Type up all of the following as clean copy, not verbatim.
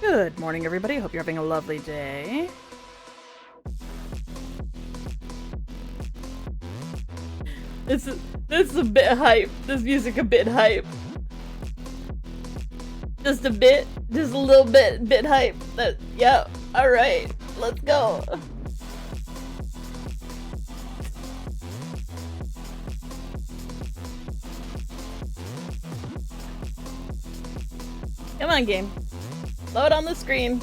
Good morning, everybody. Hope you're having a lovely day. This is a bit hype. This music a bit hype. Just a bit, just a little bit hype. Yeah. All right, let's go. Come on, game. Load on the screen.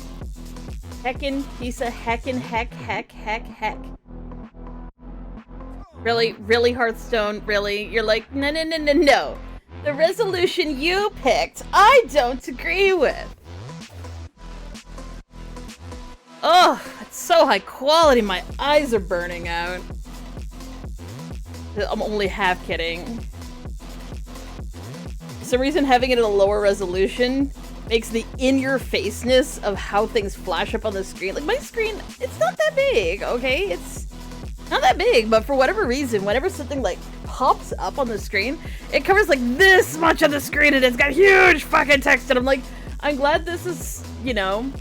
Heckin' piece of heck. Really, Hearthstone? Really? You're like, no. The resolution you picked, I don't agree with. Oh, it's so high quality, my eyes are burning out. I'm only half kidding. For some reason, having it at a lower resolution makes the in-your-faceness of how things flash up on the screen. Like, my screen, it's not that big, okay? It's not that big, but for whatever reason, whenever something, like, pops up on the screen, it covers, like, this much of the screen, and it's got huge fucking text, and I'm like, I'm glad this is, you know,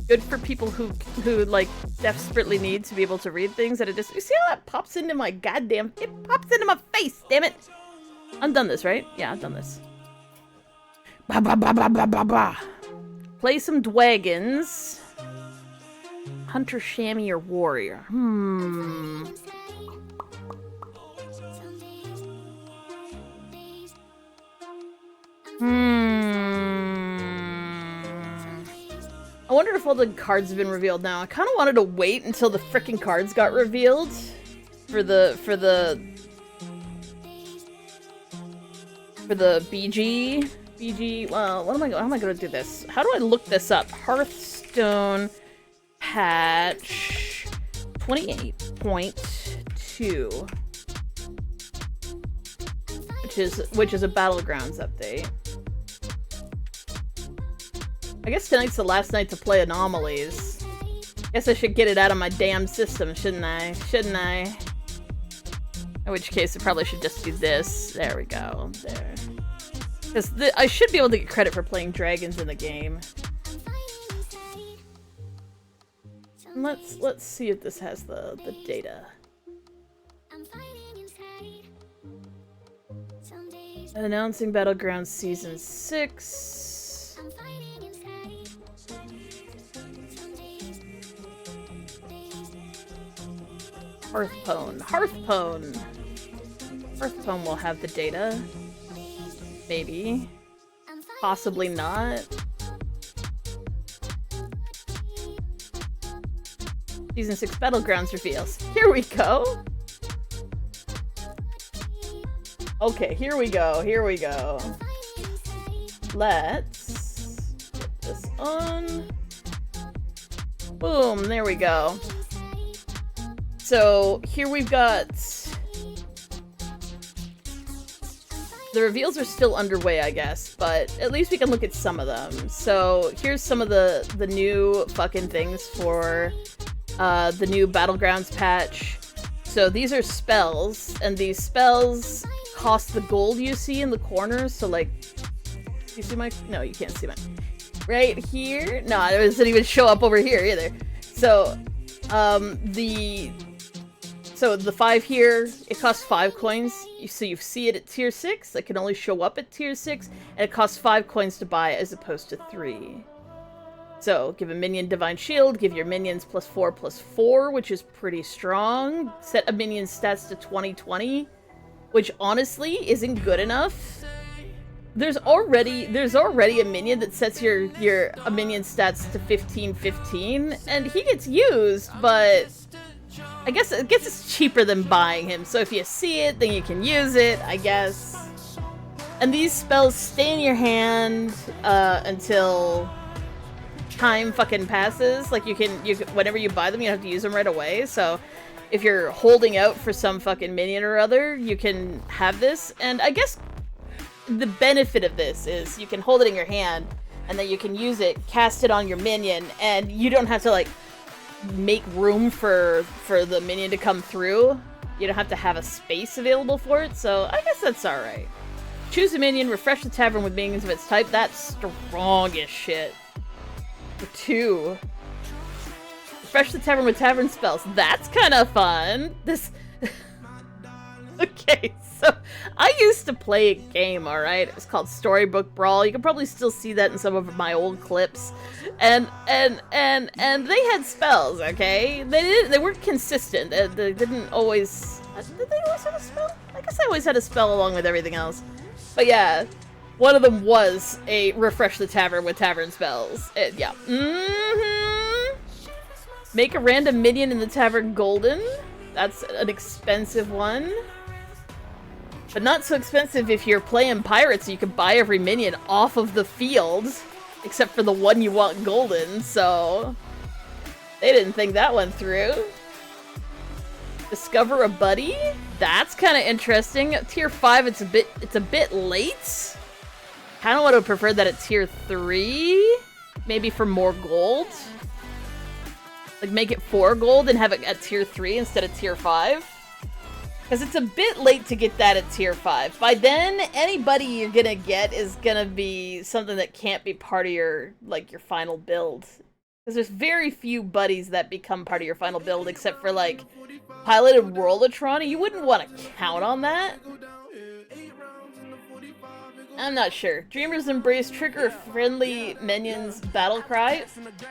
good for people who like, desperately need to be able to read things, and it just, you see how that pops into my goddamn, it pops into my face, damn it! I've done this, right? Yeah, I've done this. Play some Dwagons. Hunter, Chamois, or Warrior? I wonder if all the cards have been revealed now. I kind of wanted to wait until the frickin' cards got revealed for the BG, well, how am I gonna do this? How do I look this up? Hearthstone patch 28.2, which is a Battlegrounds update. I guess tonight's the last night to play Anomalies. Guess I should get it out of my damn system, shouldn't I? In which case, I probably should just do this. There we go. There. Because I should be able to get credit for playing dragons in the game. Let's see if this has the data. Announcing Battlegrounds Season 6. Hearthstone will have the data. Maybe. Possibly not. Season 6 Battlegrounds reveals. Here we go! Okay, here we go. Let's get this on. Boom, there we go. So, here we've got... The reveals are still underway, I guess, but at least we can look at some of them. So, here's some of the new fucking things for the new Battlegrounds patch. So, these are spells, and these spells cost the gold you see in the corners. So, like, you see my... No, you can't see mine. Right here? No, it doesn't even show up over here either. So, the 5 here, it costs 5 coins. So you see it at tier 6. It can only show up at tier 6. And it costs 5 coins to buy as opposed to 3. So, give a minion Divine Shield. Give your minions +4/+4, which is pretty strong. Set a minion's stats to 20/20, which honestly isn't good enough. There's already a minion that sets your a minion's stats to 15/15, and he gets used, but I guess it's cheaper than buying him, so if you see it, then you can use it, I guess. And these spells stay in your hand until time fucking passes. Like, you can whenever you buy them, you have to use them right away, so if you're holding out for some fucking minion or other, you can have this. And I guess the benefit of this is you can hold it in your hand, and then you can use it, cast it on your minion, and you don't have to, like, make room for the minion to come through. You don't have to have a space available for it, so I guess that's alright. Choose a minion, refresh the tavern with minions of its type. That's strong as shit. For 2. Refresh the tavern with tavern spells. That's kind of fun. This... Okay, so I used to play a game, alright? It's called Storybook Brawl. You can probably still see that in some of my old clips. And they had spells, okay? They weren't consistent. They didn't always... Did they always have a spell? I guess I always had a spell along with everything else. But yeah, one of them was a refresh the tavern with tavern spells. Yeah. Make a random minion in the tavern golden. That's an expensive one. But not so expensive if you're playing pirates, so you can buy every minion off of the field. Except for the one you want golden, so... They didn't think that one through. Discover a buddy? That's kind of interesting. At tier 5, it's a bit late. Kind of would have preferred that at tier 3. Maybe for more gold. Like, make it 4 gold and have it at tier 3 instead of tier 5. Because it's a bit late to get that at tier 5. By then, anybody you're gonna get is gonna be something that can't be part of your, like, your final build. Because there's very few buddies that become part of your final build, except for, like, Piloted Worldatron. You wouldn't want to count on that. I'm not sure. Dreamer's Embrace, trigger friendly minions battle cry.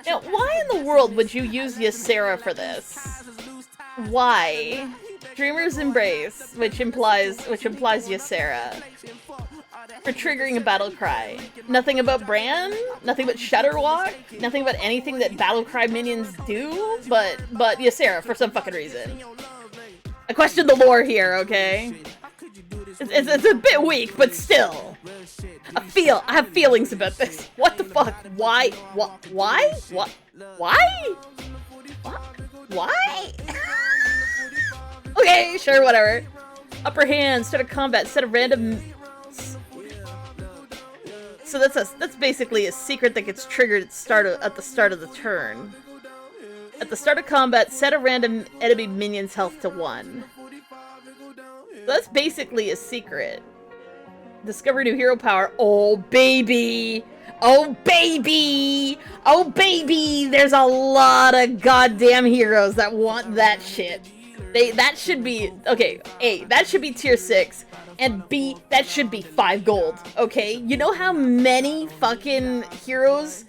Now, why in the world would you use Ysera for this? Why? Dreamer's Embrace, which implies Ysera. For triggering a battle cry. Nothing about Bran, nothing but Shudderwalk, nothing about anything that battle cry minions do, but Ysera for some fucking reason. I question the lore here, okay? It's a bit weak, but still. I have feelings about this. What the fuck? Why? What? Why? What? Why? What? Why? Okay, sure, whatever. Upper hand, start a combat, set a random... So that's basically a secret that gets triggered at the start of the turn. At the start of combat, set a random enemy minion's health to 1. So that's basically a secret. Discover new hero power. Oh, baby! Oh, baby! Oh, baby! There's a lot of goddamn heroes that want that shit. That should be... Okay, A, that should be tier 6. And B, that should be 5 gold, okay? You know how many fucking heroes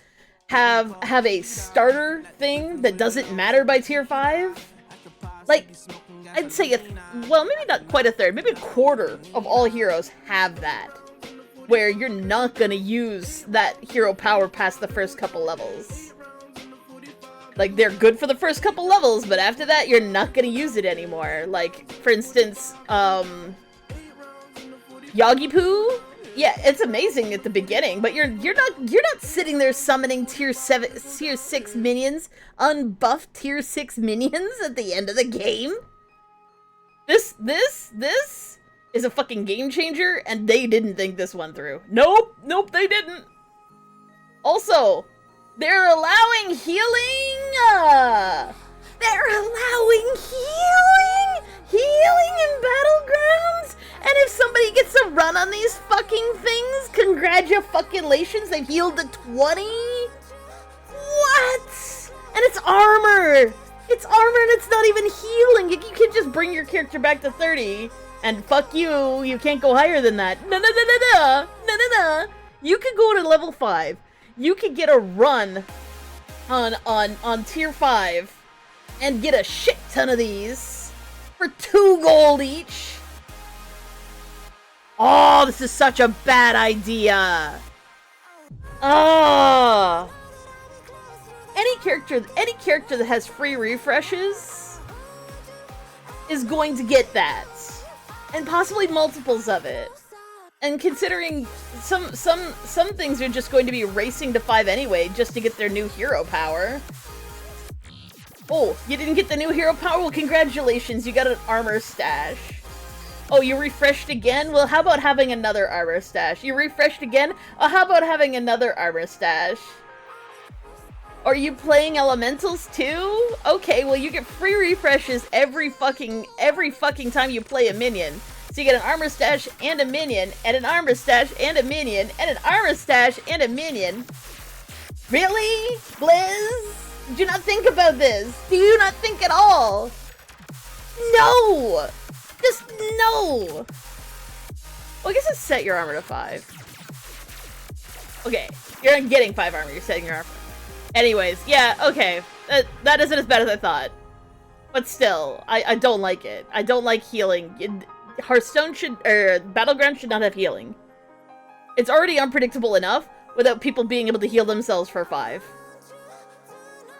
have a starter thing that doesn't matter by tier 5? Like, I'd say, well, maybe not quite a third, maybe a quarter of all heroes have that. Where you're not gonna use that hero power past the first couple levels. Like, they're good for the first couple levels, but after that, you're not gonna use it anymore. Like, for instance, Yagi-Poo? Yeah, it's amazing at the beginning, but you're not sitting there summoning tier 6 minions, unbuffed tier 6 minions at the end of the game. This is a fucking game changer, and they didn't think this one through. Nope, they didn't. Also, they're allowing healing. They're allowing healing in Battlegrounds. And if somebody gets a run on these fucking things, congratulations, they've healed to 20? What? And it's armor! It's armor and it's not even healing! You can just bring your character back to 30, and fuck you, you can't go higher than that. No. You could go to level 5. You could get a run on tier 5, and get a shit ton of these for 2 gold each. Oh, this is such a bad idea. Oh. Any character that has free refreshes is going to get that. And possibly multiples of it. And considering some things are just going to be racing to 5 anyway, just to get their new hero power. Oh, you didn't get the new hero power? Well, congratulations, you got an armor stash. Oh, you refreshed again? Well, how about having another armor stash? You refreshed again? Oh, how about having another armor stash? Are you playing elementals too? Okay, well you get free refreshes every fucking time you play a minion. So you get an armor stash and a minion, and an armor stash and a minion, and an armor stash and a minion. Really? Blizz? Do not think about this. Do you not think at all? No! Just no! Well, I guess it's set your armor to 5. Okay, you're not getting 5 armor, you're setting your armor. Anyways, yeah, okay. That isn't as bad as I thought. But still, I don't like it. I don't like healing. Hearthstone Battleground should not have healing. It's already unpredictable enough without people being able to heal themselves for 5.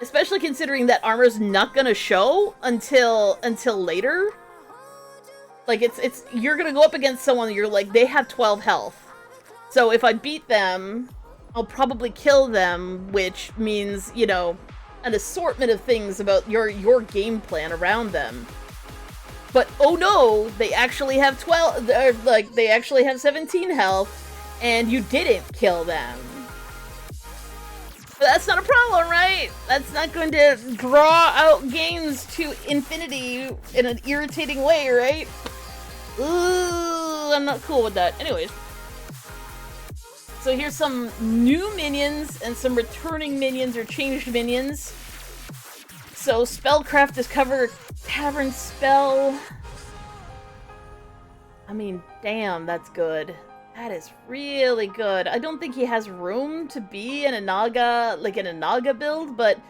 Especially considering that armor's not gonna show until later. Like, you're gonna go up against someone and you're like, they have 12 health. So if I beat them, I'll probably kill them, which means, you know, an assortment of things about your game plan around them. But oh no, they actually have 12, like, they actually have 17 health, and you didn't kill them. But that's not a problem, right? That's not going to draw out games to infinity in an irritating way, right? Ooh, I'm not cool with that. Anyways. So here's some new minions and some returning minions or changed minions. So Spellcraft Discover Tavern Spell. I mean, damn, that's good. That is really good. I don't think he has room to be in a Naga, like in a Naga build, but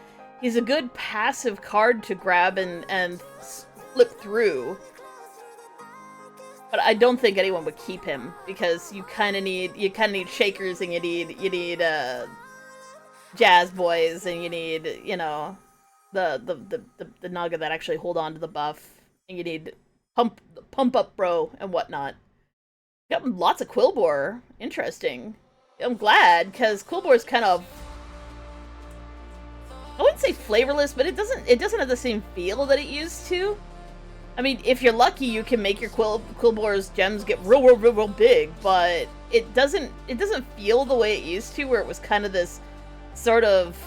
he's a good passive card to grab and flip through. But I don't think anyone would keep him because you kind of need shakers and you need jazz boys and you need, you know, the Naga that actually hold on to the buff, and you need pump up bro and whatnot. Got lots of Quillbore. Interesting. I'm glad, because Quillbore's kind of, I wouldn't say flavorless, but it doesn't have the same feel that it used to. I mean, if you're lucky, you can make your Quillbore's gems get real big, but it doesn't feel the way it used to, where it was kind of this sort of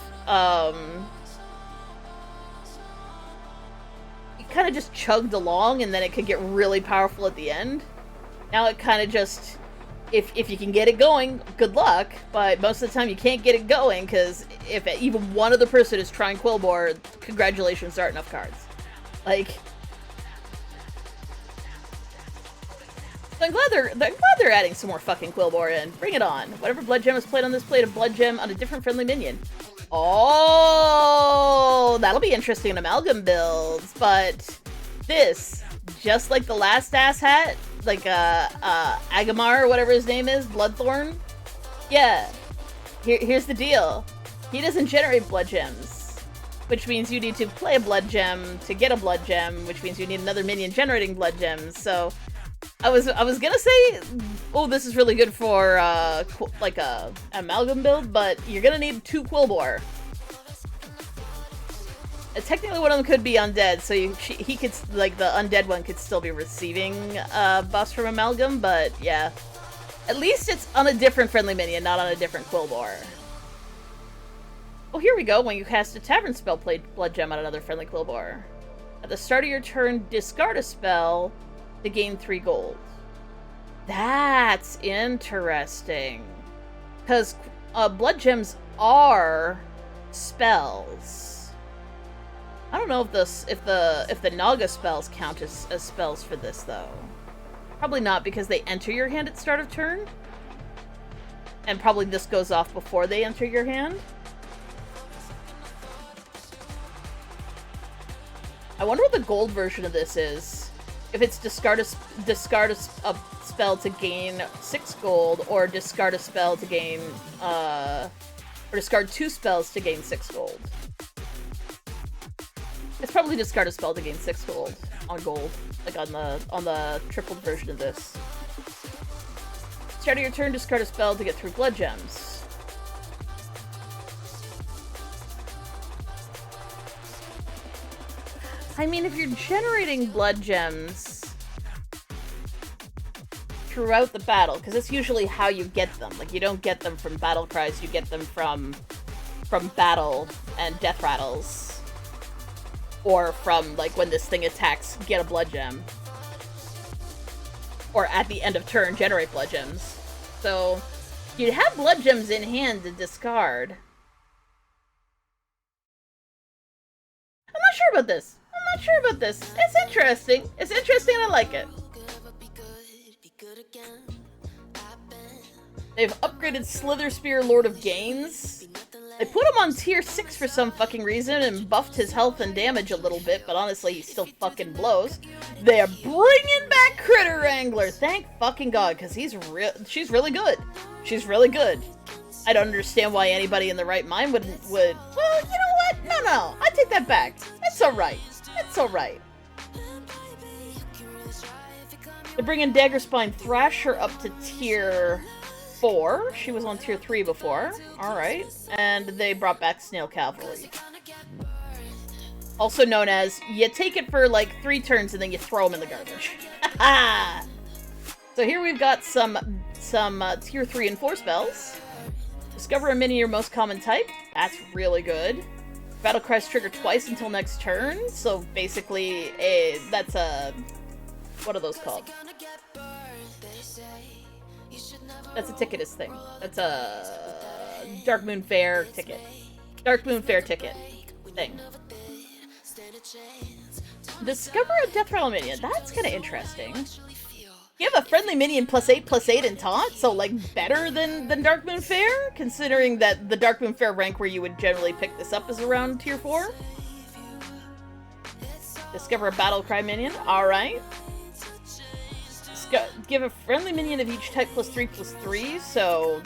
it kind of just chugged along, and then it could get really powerful at the end. Now it kind of just, if you can get it going, good luck, but most of the time you can't get it going, because if even one other person is trying Quillbore, congratulations, there aren't enough cards. Like, so I'm glad they're adding some more fucking Quillbore in. Bring it on. Whatever blood gem is played on this plate, a blood gem on a different friendly minion. Oh, that'll be interesting in Amalgam builds, but this, just like the last asshat, like Agamar or whatever his name is, Bloodthorn. Yeah, here's the deal. He doesn't generate blood gems, which means you need to play a blood gem to get a blood gem, which means you need another minion generating blood gems. So I was gonna say, oh, this is really good for like a amalgam build, but you're gonna need 2 Quillbore. Technically, one of them could be undead, so he could, like, the undead one could still be receiving buffs from Amalgam, but yeah. At least it's on a different friendly minion, not on a different Quillbore. Oh, here we go. When you cast a Tavern spell, play Blood Gem on another friendly Quillbore. At the start of your turn, discard a spell to gain 3 gold. That's interesting. Because Blood Gems are spells. I don't know if the Naga spells count as spells for this, though. Probably not, because they enter your hand at start of turn. And probably this goes off before they enter your hand. I wonder what the gold version of this is. If it's discard a spell to gain 6 gold, or discard a spell to gain, or discard 2 spells to gain 6 gold. It's probably discard a spell to gain 6 gold on gold, like on the tripled version of this. Start of your turn, discard a spell to get 3 blood gems. I mean, if you're generating blood gems throughout the battle, because that's usually how you get them. Like, you don't get them from battle cries, you get them from battle and death rattles. Or from, like, when this thing attacks, get a blood gem. Or at the end of turn, generate blood gems. So, you'd have blood gems in hand to discard. about this. I'm not sure about this. It's interesting. It's interesting and I like it. They've upgraded Slither Spear Lord of Gains. They put him on tier 6 for some fucking reason and buffed his health and damage a little bit, but honestly, he still fucking blows. They're bringing back Critter Wrangler. Thank fucking God, because she's really good. She's really good. I don't understand why anybody in the right mind would, well, you know what? No, I take that back. It's alright. It's alright. They're bringing Daggerspine Thrasher up to tier 4. She was on tier 3 before. Alright. And they brought back Snail Cavalry. Also known as, you take it for like 3 turns and then you throw them in the garbage. So here we've got some tier 3 and 4 spells. Discover a minion your most common type. That's really good. Battle cries trigger twice until next turn. So basically, that's a... what are those called? That's a ticketus thing. That's a Dark Moon Fair ticket. Dark Moon Fair ticket thing. Discover a Death Rattle minion. That's kind of interesting. You have a friendly minion +8/+8 in taunt, so like better than Dark Moon Fair, considering that the Dark Moon Fair rank where you would generally pick this up is around tier 4. Discover a Battle Cry minion. Alright. Give a friendly minion of each type +3/+3, so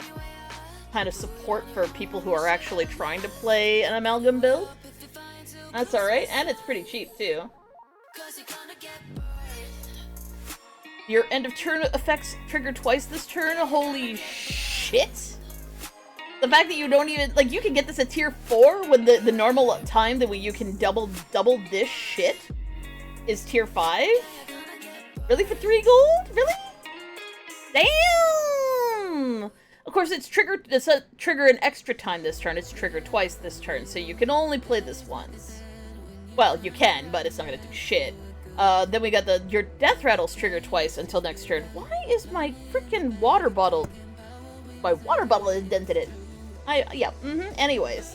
kind of support for people who are actually trying to play an amalgam build. That's alright, and it's pretty cheap too. Your end of turn effects trigger twice this turn. Holy shit! The fact that you don't even, like, you can get this at tier 4 when the normal time that you can double this shit is tier 5? Really, for 3 gold? Really? Damn! Of course, it's a trigger an extra time this turn. It's triggered twice this turn, so you can only play this once. Well, you can, but it's not gonna do shit. Then we got your Death Rattles trigger twice until next turn. Why is my freaking water bottle... my water bottle indented it? Anyways.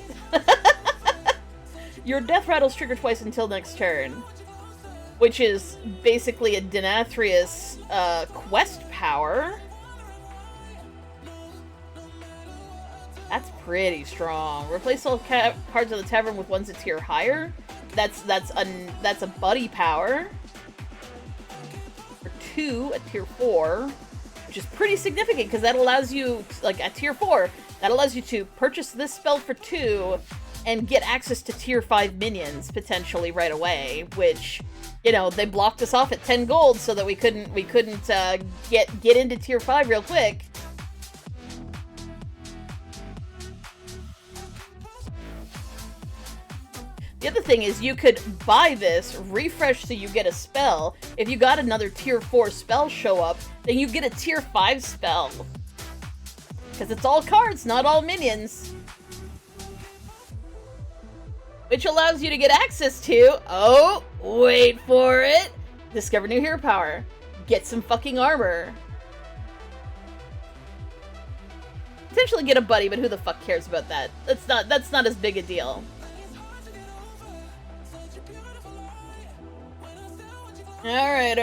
Your Death Rattles trigger twice until next turn. Which is basically a Denathrius quest power. That's pretty strong. Replace all cards of the tavern with ones a tier higher. That's a buddy power. For 2 at tier 4, which is pretty significant because that allows you, like at tier 4, that allows you to purchase this spell for 2 and get access to tier 5 minions potentially right away, which, you know, they blocked us off at 10 gold so that we couldn't get into tier 5 real quick. The other thing is you could buy this, refresh so you get a spell. If you got another tier 4 spell show up, then you get a tier 5 spell. Because it's all cards, not all minions. Which allows you to get access to, oh, wait for it, discover new hero power. Get some fucking armor. Potentially get a buddy, but who the fuck cares about that? That's not as big a deal. Alright.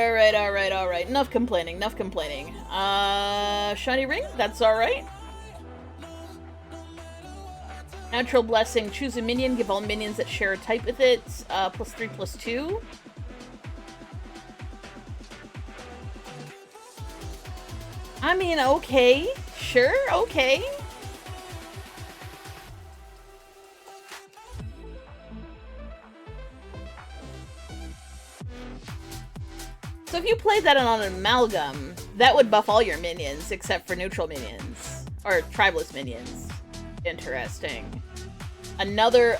Enough complaining. Shiny ring? That's alright. Natural Blessing. Choose a minion. Give all minions that share a type with it. +3/+2. I mean, okay. Sure, okay. So if you played that on an amalgam, that would buff all your minions except for neutral minions or tribalist minions. Interesting. Another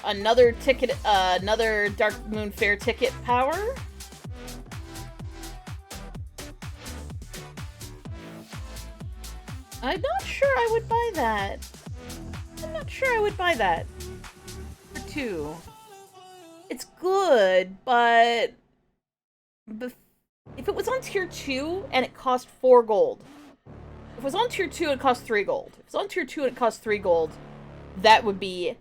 ticket, another Dark Moon Fair ticket power. I'm not sure I would buy that. For 2. It's good, but if it was on tier 2 and it cost 4 gold. If it was on tier 2 and it cost 3 gold. If it's on tier 2 and it cost 3 gold, that would be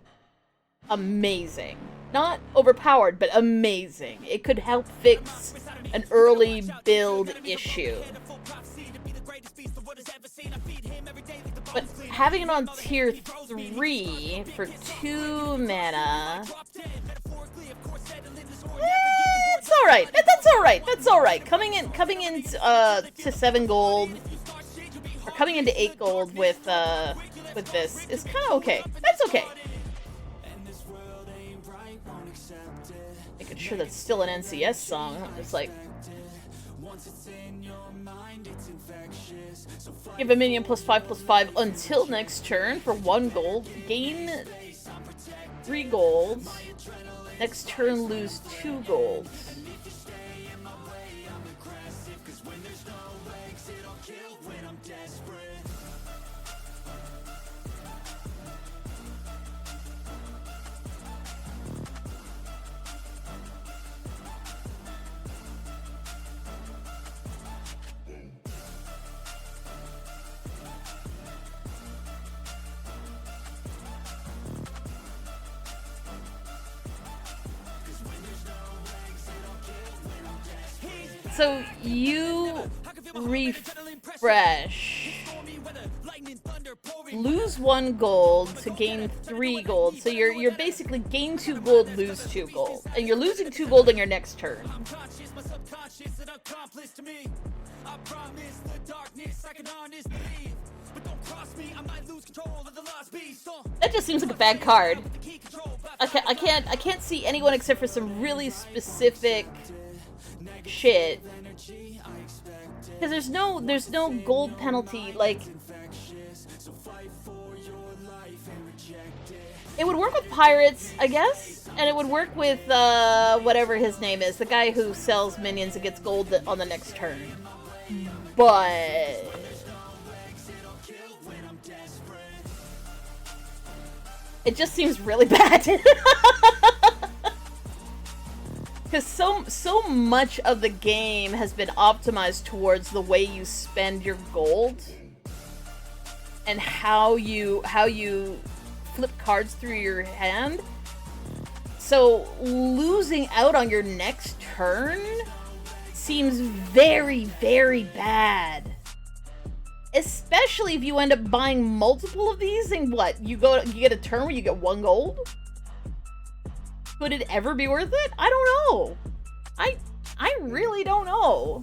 amazing. Not overpowered, but amazing. It could help fix an early build issue. But having it on tier 3 for 2 mana... it's alright. That's alright. That's alright. Coming in to 7 gold, or coming into 8 gold with this is kind of okay. That's okay. Making sure that's still an NCS song. It's like, give a minion +5/+5 until next turn for 1 gold. Gain 3 gold. Next turn, lose 2 gold. So you refresh, lose 1 gold to gain 3 gold. So you're basically gain 2 gold, lose 2 gold, and you're losing 2 gold on your next turn. That just seems like a bad card. I can't see anyone except for some really specific shit, because there's no gold penalty. Like, it would work with pirates, I guess, and it would work with whatever his name is, the guy who sells minions and gets gold on the next turn. But it just seems really bad. Because so much of the game has been optimized towards the way you spend your gold and how you flip cards through your hand. So losing out on your next turn seems very, very bad. Especially if you end up buying multiple of these, and what? You get a turn where you get 1 gold? Could it ever be worth it? I don't know. I really don't know.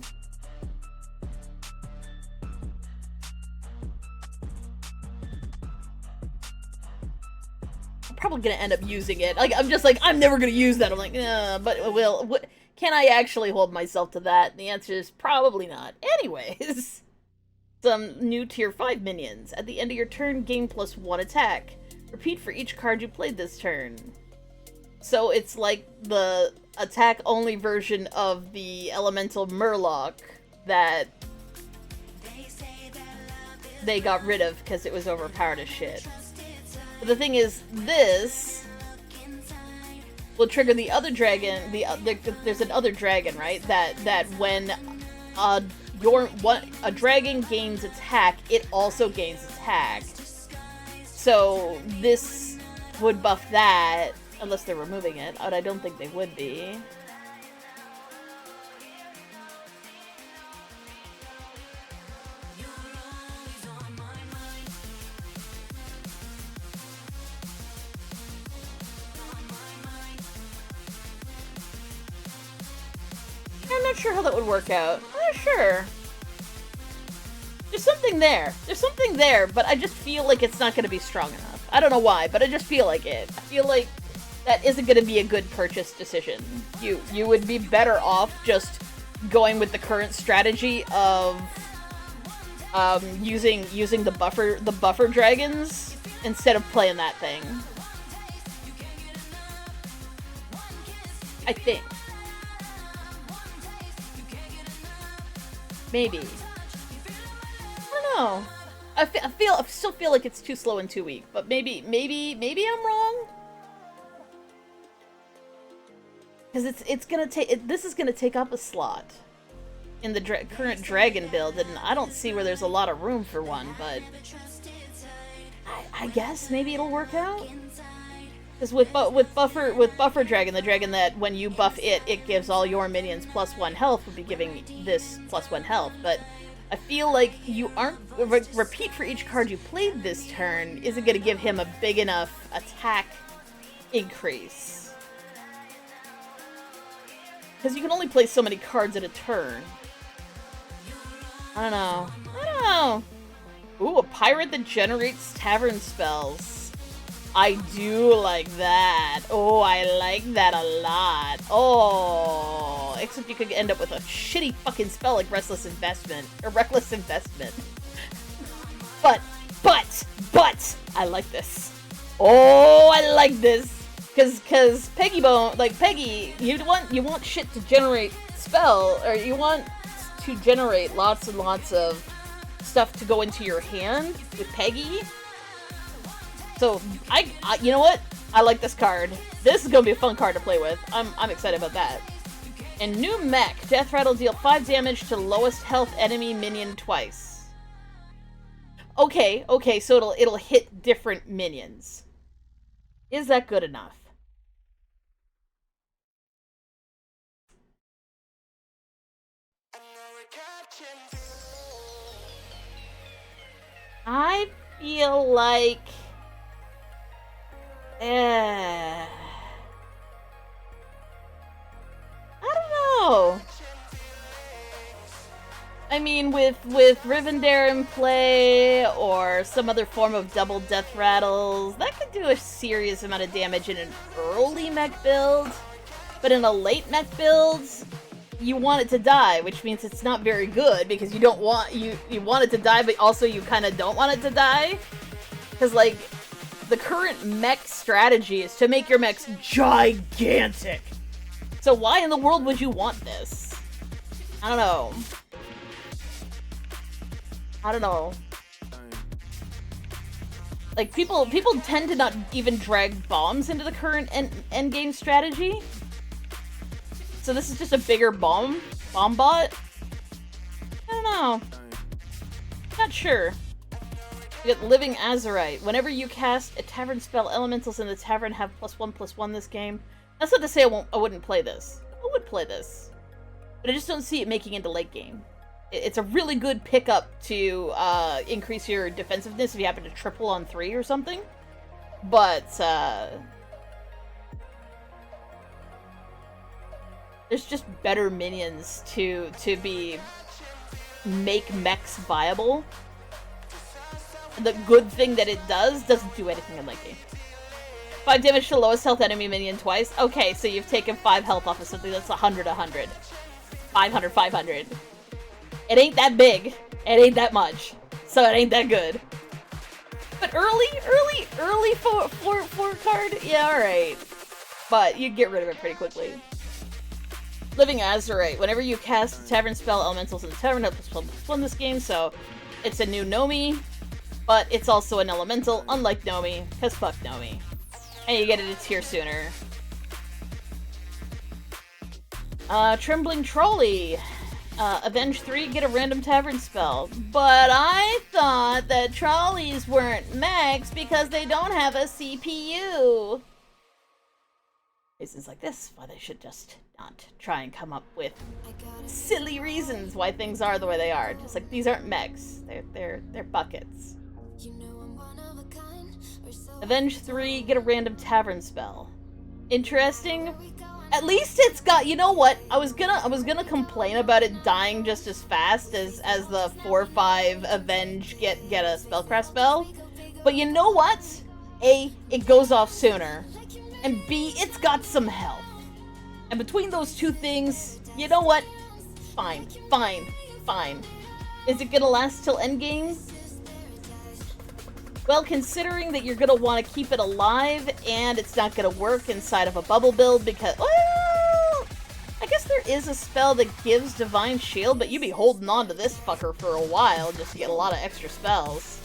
I'm probably gonna end up using it. Like, I'm just like, I'm never gonna use that. I'm like, but can I actually hold myself to that? And the answer is probably not. Anyways, some new tier 5 minions. At the end of your turn, gain +1 attack. Repeat for each card you played this turn. So it's like the attack-only version of the elemental Murloc that they got rid of because it was overpowered as shit. But the thing is, this will trigger the other dragon. There's an other dragon, right? That when a dragon gains attack, it also gains attack. So this would buff that. Unless they're removing it, but I don't think they would be. I'm not sure how that would work out. I'm not sure. There's something there. There's something there, but I just feel like it's not going to be strong enough. I don't know why, but I just feel like it. I feel like that isn't going to be a good purchase decision. You would be better off just going with the current strategy of using the buffer dragons instead of playing that thing. I think. Maybe. I don't know. I still feel like it's too slow and too weak, but maybe I'm wrong. Because this is gonna take up a slot in the current dragon build, and I don't see where there's a lot of room for one. But I guess maybe it'll work out. Because with Buffer Dragon, the dragon that when you buff it, it gives all your minions +1 health, would be giving this +1 health. But I feel like you aren't repeat for each card you played this turn isn't going to give him a big enough attack increase. Because you can only play so many cards at a turn. I don't know. Ooh, a pirate that generates tavern spells. I do like that. Oh, I like that a lot. Oh, except you could end up with a shitty fucking spell like Reckless Investment. But, I like this. Oh, I like this. Cause Peggy, you want shit to generate spell, or you want to generate lots and lots of stuff to go into your hand with Peggy. So, you know what? I like this card. This is gonna be a fun card to play with. I'm excited about that. And new mech. Death Rattle deal 5 damage to lowest health enemy minion twice. Okay, so it'll hit different minions. Is that good enough? I feel like... I don't know. I mean, with Rivendare in play, or some other form of double death rattles, that could do a serious amount of damage in an early mech build. But in a late mech build, you want it to die, which means it's not very good, because you don't want, you want it to die, but also you kind of don't want it to die. Because, like, the current mech strategy is to make your mechs gigantic. So why in the world would you want this? I don't know. Like, people tend to not even drag bombs into the current endgame strategy. So this is just a bigger bomb bot? I don't know. Not sure. You get Living Azurite. Whenever you cast a tavern spell, elementals in the tavern have +1/+1 this game. That's not to say I wouldn't play this. I would play this. But I just don't see it making into late game. It's a really good pickup to increase your defensiveness if you happen to triple on 3 or something. But, there's just better minions to make mechs viable. The good thing that it doesn't do anything in late game. 5 damage to lowest health enemy minion twice. Okay, so you've taken 5 health off of something that's 100, 100. 500, 500. It ain't that big. It ain't that much. So it ain't that good. But early for card? Yeah, alright. But you get rid of it pretty quickly. Living Azurite. Whenever you cast a tavern spell, elementals in the tavern have +1/+1 this game, so it's a new Nomi. But it's also an elemental, unlike Nomi, because fuck Nomi. And you get it a tier sooner. Trembling Trolley. Avenge 3, get a random tavern spell. But I thought that trolleys weren't mechs because they don't have a CPU. Reasons like this, why they should just not try and come up with silly reasons why things are the way they are. Just like, these aren't mechs. They're buckets. Avenge 3, get a random tavern spell. Interesting. At least it's got, you know what? I was gonna complain about it dying just as fast as the 4/5 Avenge get a spellcraft spell. But you know what? A, it goes off sooner. And B, it's got some health. And between those two things, you know what? Fine. Is it gonna last till endgame? Well, considering that you're gonna want to keep it alive, and it's not gonna work inside of a bubble build because, well, I guess there is a spell that gives Divine Shield, but you'd be holding on to this fucker for a while just to get a lot of extra spells.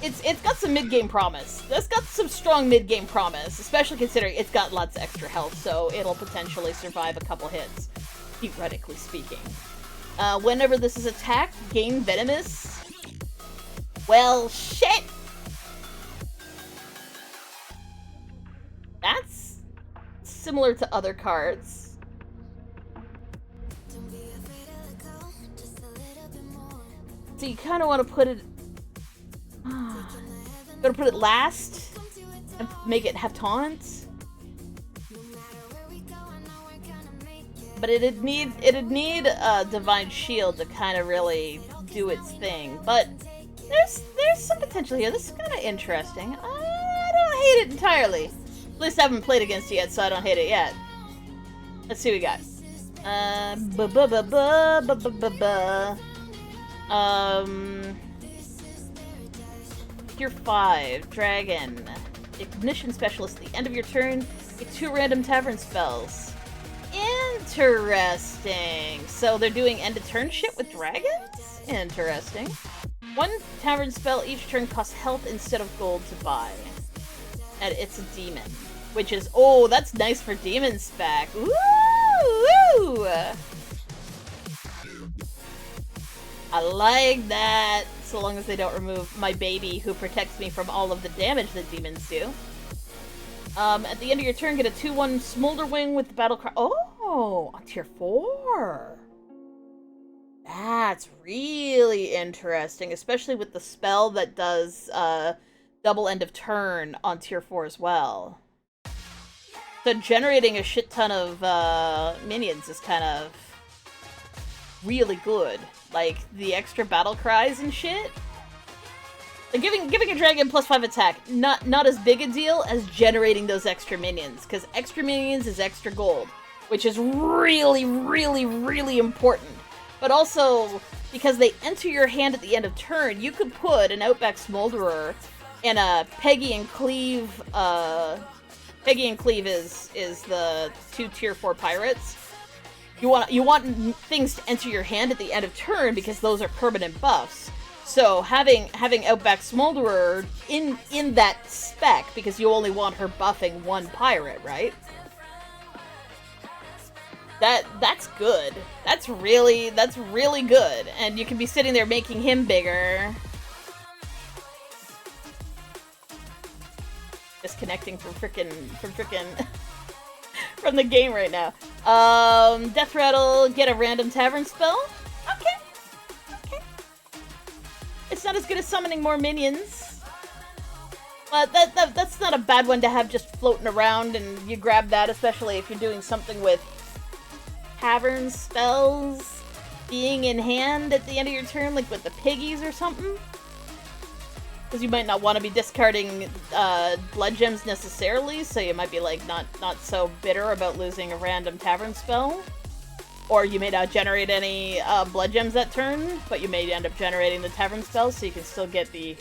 It's got some mid-game promise. It's got some strong mid-game promise, especially considering it's got lots of extra health, so it'll potentially survive a couple hits, theoretically speaking. Whenever this is attacked, gain Venomous. Well, shit! similar to other cards. So you kind of want to put it... Gonna put it last and make it have taunts. But it'd need a Divine Shield to kind of really do its thing. But there's some potential here. This is kind of interesting. I don't hate it entirely. At least I haven't played against it yet, so I don't hate it yet. Let's see what we got. Tier 5, Dragon. Ignition Specialist. At the end of your turn, get 2 random tavern spells. Interesting. So they're doing end of turn shit with dragons? Interesting. 1 tavern spell each turn costs health instead of gold to buy. And it's a demon. Which is, oh, that's nice for demon spec. Ooh! I like that. So long as they don't remove my baby who protects me from all of the damage that demons do. At the end of your turn, get a 2/1 Smolder Wing with the battle cry. Oh, on tier 4. That's really interesting, especially with the spell that does double end of turn on tier 4 as well. So generating a shit ton of minions is kind of really good. Like, the extra battle cries and shit. Like, giving a dragon +5 attack, not as big a deal as generating those extra minions. Because extra minions is extra gold. Which is really, really, really important. But also, because they enter your hand at the end of turn, you could put an Outback Smolderer and a Peggy and Cleave, Peggy and Cleave is the 2 tier 4 pirates. You want things to enter your hand at the end of turn because those are permanent buffs. So having Outback Smolderer in that spec, because you only want her buffing 1 pirate, right? That's good. That's really good. And you can be sitting there making him bigger. Disconnecting from from the game right now. Death Rattle, get a random tavern spell. Okay. It's not as good as summoning more minions. But that's not a bad one to have just floating around, and you grab that, especially if you're doing something with tavern spells being in hand at the end of your turn, like with the piggies or something. Because you might not want to be discarding blood gems necessarily, so you might be like not so bitter about losing a random tavern spell. Or you may not generate any blood gems that turn, but you may end up generating the tavern spell, so you can still get the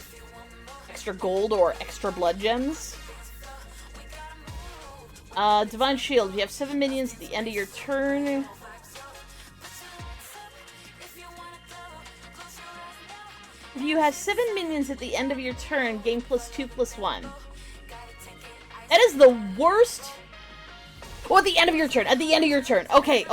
extra gold or extra blood gems. Divine Shield. You have 7 minions at the end of your turn. If you have 7 minions at the end of your turn, gain +2/+1. That is the worst. Oh, at the end of your turn. At the end of your turn. Okay.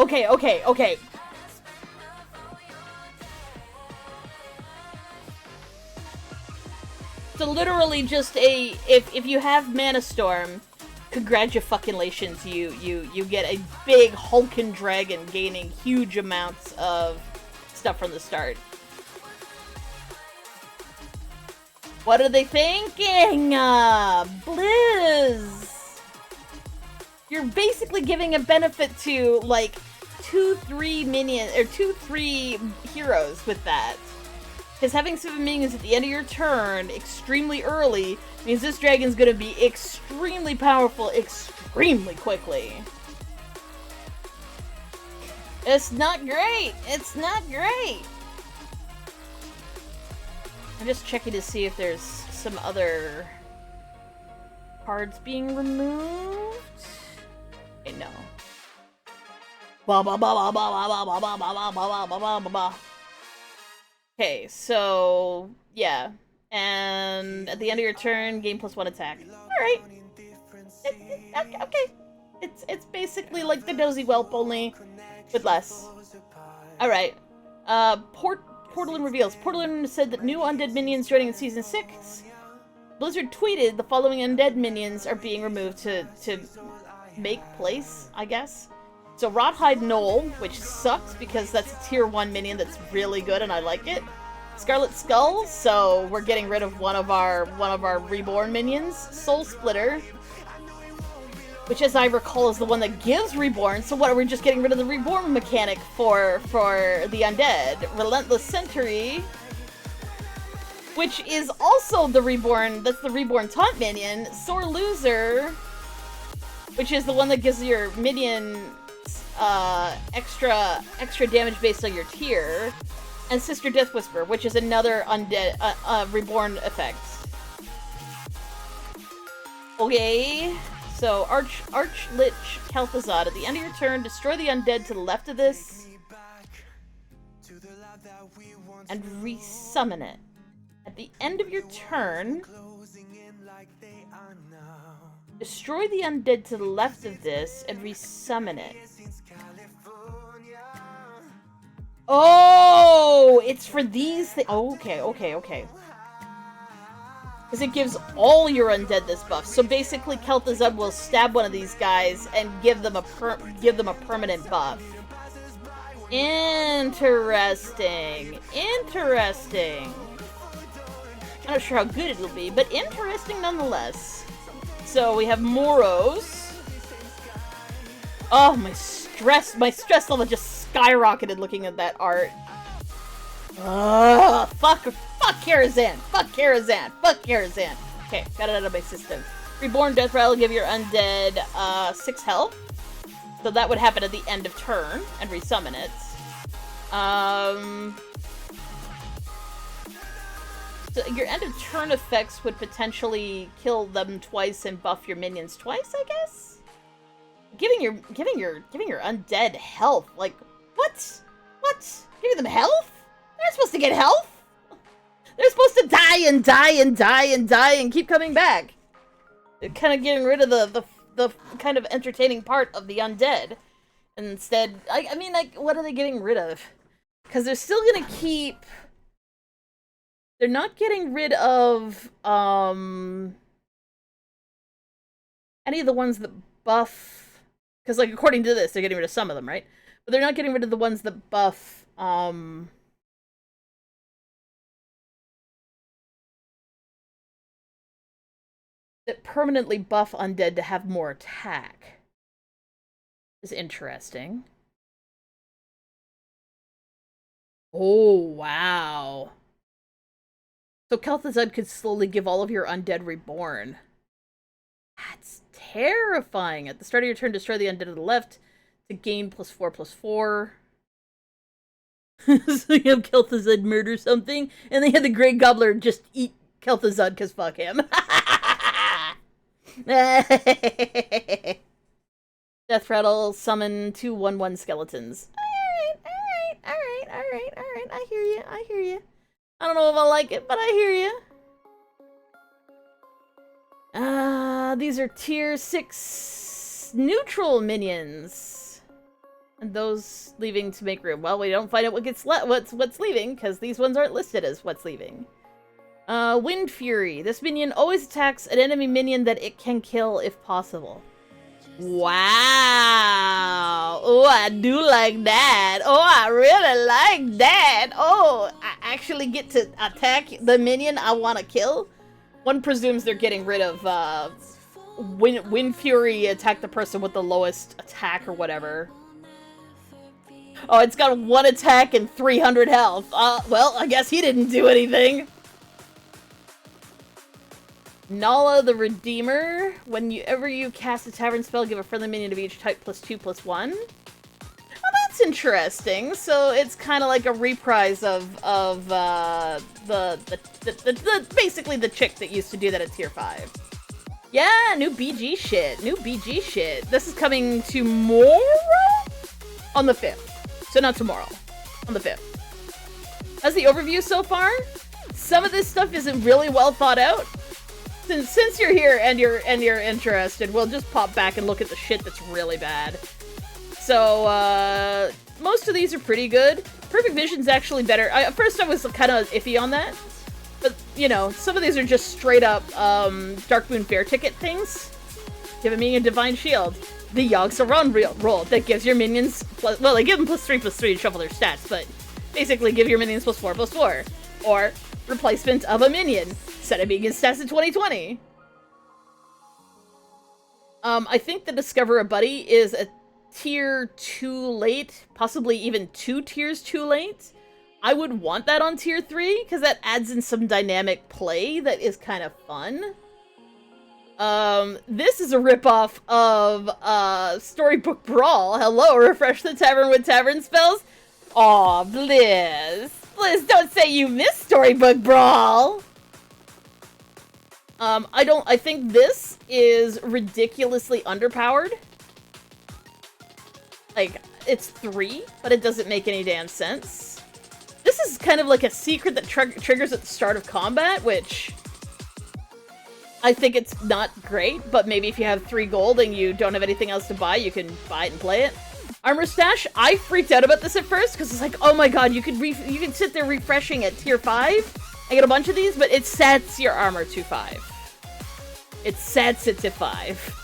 So literally just if you have Mana Storm, congratulations, you get a big hulking dragon gaining huge amounts of stuff from the start. What are they thinking? Blizz! You're basically giving a benefit to, like, 2-3 minions, or 2-3 heroes with that. Because having 7 minions at the end of your turn, extremely early, means this dragon's gonna be extremely powerful, extremely quickly. It's not great! It's not great! I'm just checking to see if there's some other cards being removed. Okay, no. Okay, so yeah. And at the end of your turn, gain +1 attack. Alright. Okay. It's basically like the Dozy Whelp, only with less. Alright. Portalin reveals. Portalin said that new undead minions joining in Season 6. Blizzard tweeted the following undead minions are being removed to make place, I guess. So Rothhide Knoll, which sucks because that's a tier 1 minion that's really good and I like it. Scarlet Skull, so we're getting rid of one of our reborn minions. Soul Splitter, which as I recall is the one that gives reborn, so what, are we just getting rid of the reborn mechanic for the undead? Relentless Sentry, which is also the reborn, that's the reborn taunt minion. Sore Loser, which is the one that gives your minion extra damage based on your tier. And Sister Death Whisper, which is another undead reborn effect. Okay, so Archlich Kel'Thuzad. At the end of your turn, destroy the undead to the left of this and resummon it. At the end of your turn, destroy the undead to the left of this and resummon it. Oh, it's for these things. Oh, okay. Because it gives all your undead this buff. So basically, Kel'Thuzad will stab one of these guys and give them a permanent buff. Interesting. I'm not sure how good it'll be, but interesting nonetheless. So we have Moros. Oh, my stress level just skyrocketed looking at that art. Fuck Karazhan. Okay, got it out of my system. Reborn Death Rattle will give your undead 6 health. So that would happen at the end of turn and resummon it. So your end of turn effects would potentially kill them twice and buff your minions twice, I guess? Giving your undead health, like, what? Giving them health? They're supposed to get health? They're supposed to die and keep coming back. They're kind of getting rid of the kind of entertaining part of the undead. And instead, I mean, like, what are they getting rid of? Because they're still gonna keep... They're not getting rid of, any of the ones that buff... Because, like, according to this, they're getting rid of some of them, right? But they're not getting rid of the ones that buff, that permanently buff undead to have more attack. Is interesting. Oh, wow. So Kel'Thuzad could slowly give all of your undead reborn. That's terrifying. At the start of your turn, destroy the undead to the left to gain +4/+4. So you have Kel'Thuzad murder something, and they had the Grey Gobbler just eat Kel'Thuzad because fuck him. Death Rattle, summon 2 1/1 skeletons. Alright. I hear you. I don't know if I like it, but I hear you. These are tier 6 neutral minions. And those leaving to make room. Well, we don't find out what's leaving, because these ones aren't listed as what's leaving. Wind Fury. This minion always attacks an enemy minion that it can kill if possible. Wow! Oh, I do like that. Oh, I really like that. Oh, I actually get to attack the minion I want to kill. One presumes they're getting rid of Wind Fury, attack the person with the lowest attack or whatever. Oh, it's got 1 attack and 300 health. Well, I guess he didn't do anything. Nala the Redeemer. Whenever you cast a tavern spell, give a friendly minion of each type +2/+1. Oh, that's interesting. So it's kind of like a reprise of basically the chick that used to do that at tier 5. Yeah, new BG shit. This is coming tomorrow? On the 5th. So not tomorrow. On the 5th. That's the overview so far. Some of this stuff isn't really well thought out. Since you're here and you're interested, we'll just pop back and look at the shit that's really bad. So, most of these are pretty good. Perfect Vision's actually better. At first I was kind of iffy on that. But, you know, some of these are just straight up, Dark Moon Fair ticket things. Giving me a Divine Shield. the Yogg-Saron roll that gives your minions plus, well, they give them +3/+3 to shuffle their stats, but basically give your minions +4/+4. Or replacement of a minion. Set a minion's stats in 2020. I think the Discover a Buddy is a tier too late, possibly even 2 tiers too late. I would want that on tier 3, because that adds in some dynamic play that is kind of fun. This is a ripoff of, Storybook Brawl. Hello, refresh the tavern with tavern spells. Aw, Blizz. Blizz, don't say you missed Storybook Brawl! I think this is ridiculously underpowered. Like, it's 3, but it doesn't make any damn sense. This is kind of like a secret that triggers at the start of combat, which I think it's not great, but maybe if you have 3 gold and you don't have anything else to buy, you can buy it and play it. Armor Stash, I freaked out about this at first, because it's like, oh my god, you can sit there refreshing at tier 5 and get a bunch of these, but it sets your armor to 5. It sets it to 5.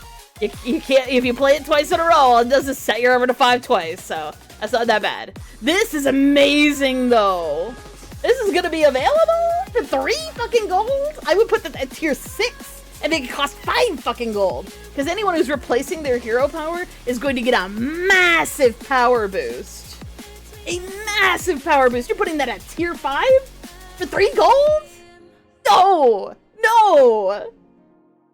You can't, if you play it twice in a row, it doesn't set your armor to 5 twice, so that's not that bad. This is amazing, though. This is gonna be available for 3 fucking gold? I would put that at tier 6, and it cost 5 fucking gold. Because anyone who's replacing their hero power is going to get a massive power boost. A massive power boost. You're putting that at tier 5? For 3 gold? No! No!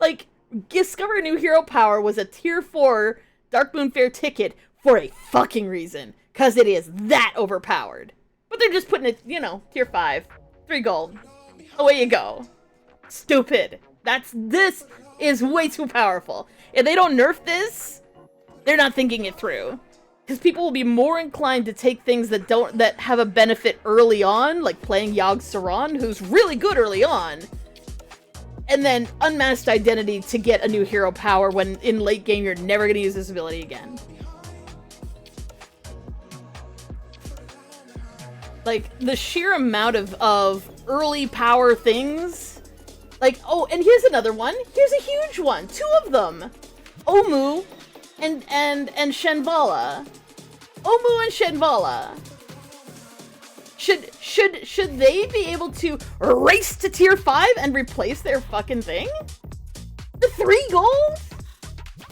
Like, Discover a New Hero Power was a tier 4 Dark Moon Fair ticket for a fucking reason. Because it is that overpowered. But they're just putting it, you know, tier 5. 3 gold. Away you go. Stupid. This is way too powerful. If they don't nerf this, they're not thinking it through. Because people will be more inclined to take things that have a benefit early on, like playing Yogg-Saron, who's really good early on, and then Unmasked Identity to get a new hero power when in late game you're never going to use this ability again. Like, the sheer amount of early power things. Like, oh, and here's another one. Here's a huge one. 2 of them. Omu and Shenvala. Omu and Shenvala. Should they be able to race to tier 5 and replace their fucking thing? The 3 gold?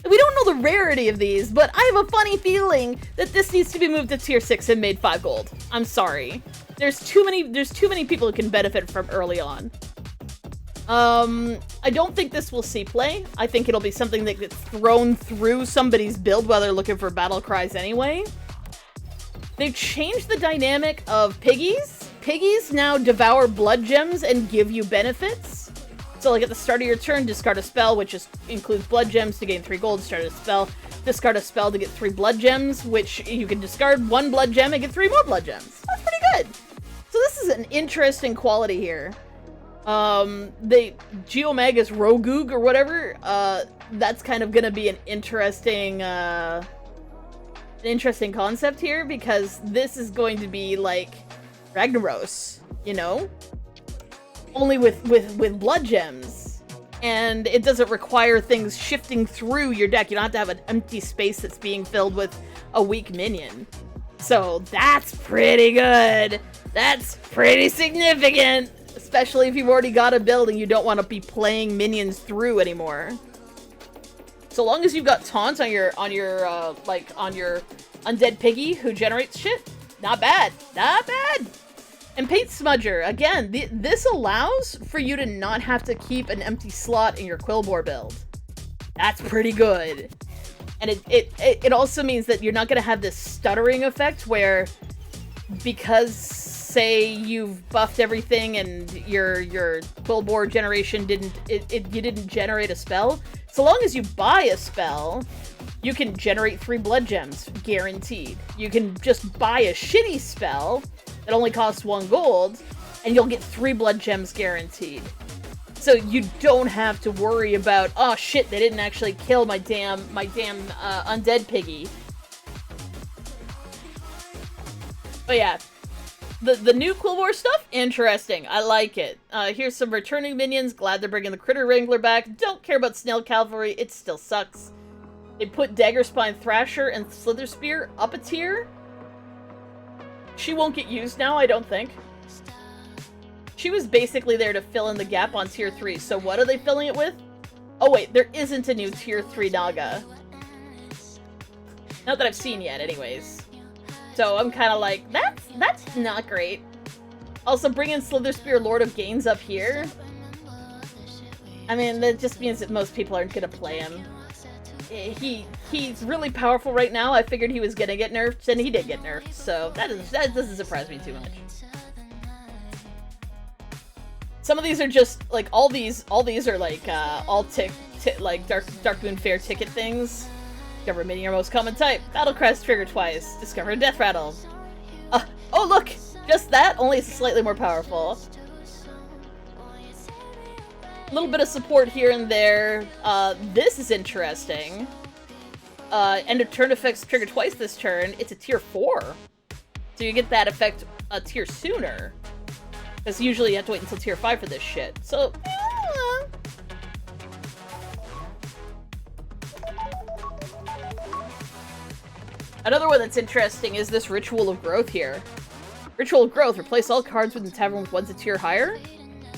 We don't know the rarity of these, but I have a funny feeling that this needs to be moved to tier 6 and made 5 gold. I'm sorry. There's too many people who can benefit from early on. I don't think this will see play. I think it'll be something that gets thrown through somebody's build while they're looking for battle cries anyway. They've changed the dynamic of piggies. Piggies now devour blood gems and give you benefits. So like at the start of your turn, discard a spell, which includes blood gems to gain 3 gold. Discard a spell to get 3 blood gems, which you can discard 1 blood gem and get 3 more blood gems. That's pretty good. So this is an interesting quality here. Geomaga's Rogoog or whatever, that's kind of gonna be an interesting concept here, because this is going to be like Ragnaros, you know? Only with blood gems. And it doesn't require things shifting through your deck. You don't have to have an empty space that's being filled with a weak minion. So that's pretty good. That's pretty significant. Especially if you've already got a build and you don't want to be playing minions through anymore. So long as you've got taunt on your undead piggy who generates shit, not bad. Not bad. And Paint Smudger, again, this allows for you to not have to keep an empty slot in your Quillbore build. That's pretty good. And it also means that you're not going to have this stuttering effect where, because, say, you've buffed everything and your Quillbore generation you didn't generate a spell. So long as you buy a spell, you can generate 3 blood gems, guaranteed. You can just buy a shitty spell that only costs 1 gold, and you'll get 3 blood gems guaranteed. So you don't have to worry about, oh shit, they didn't actually kill my damn undead piggy. But yeah, the new Quillbore stuff, interesting. I like it. Here's some returning minions. Glad they're bringing the Critter Wrangler back. Don't care about Snail Cavalry. It still sucks. They put Daggerspine Thrasher and Slither Spear up a tier. She won't get used now, I don't think. She was basically there to fill in the gap on tier 3, so what are they filling it with? Oh wait, there isn't a new tier 3 Naga. Not that I've seen yet, anyways. So I'm kind of like, that's not great. Also, bring in Slither Spear Lord of Gains up here. I mean, that just means that most people aren't gonna play him. He's really powerful right now. I figured he was gonna get nerfed, and he did get nerfed, so that doesn't surprise me too much. Some of these are just like all these are like all like Dark Moon Fair ticket things. Discover a minion your most common type. Battle crest trigger twice. Discover a death rattle. Oh look, just that. Only it's slightly more powerful. A little bit of support here and there. This is interesting. End of turn effects trigger twice this turn. It's a tier 4. So you get that effect a tier sooner. Because usually you have to wait until tier 5 for this shit. So, another one that's interesting is this Ritual of Growth here. Ritual of Growth, replace all cards within the tavern with ones a tier higher.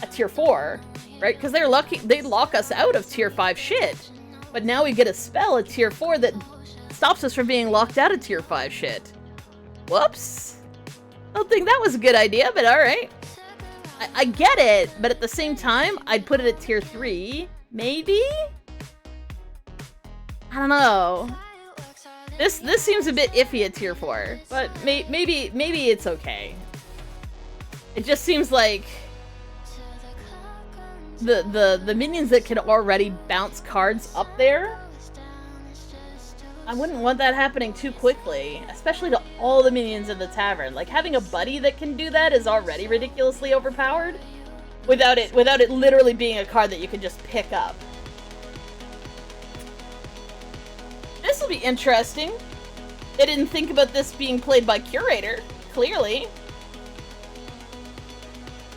At tier 4. Right? Because they lock us out of tier 5 shit. But now we get a spell at tier 4 that stops us from being locked out of tier 5 shit. Whoops. I don't think that was a good idea, but alright. I get it, but at the same time, I'd put it at tier 3. Maybe? I don't know. This seems a bit iffy at tier 4, but maybe it's okay. It just seems like the minions that can already bounce cards up there, I wouldn't want that happening too quickly, especially to all the minions in the tavern. Like, having a buddy that can do that is already ridiculously overpowered, without it literally being a card that you can just pick up. This will be interesting. They didn't think about this being played by Curator, clearly.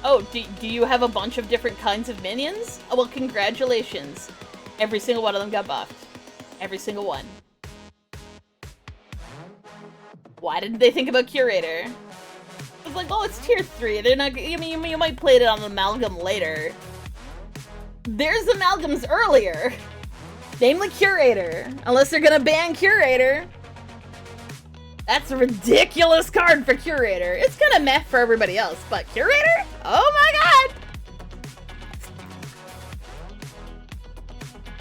Oh, do you have a bunch of different kinds of minions? Oh, well, congratulations. Every single one of them got buffed. Every single one. Why didn't they think about Curator? I was like, oh, it's tier 3. They're not. I mean, you might play it on Amalgam later. There's Amalgams earlier. Namely Curator. Unless they're gonna ban Curator. That's a ridiculous card for Curator. It's kinda meh for everybody else, but Curator? Oh my god!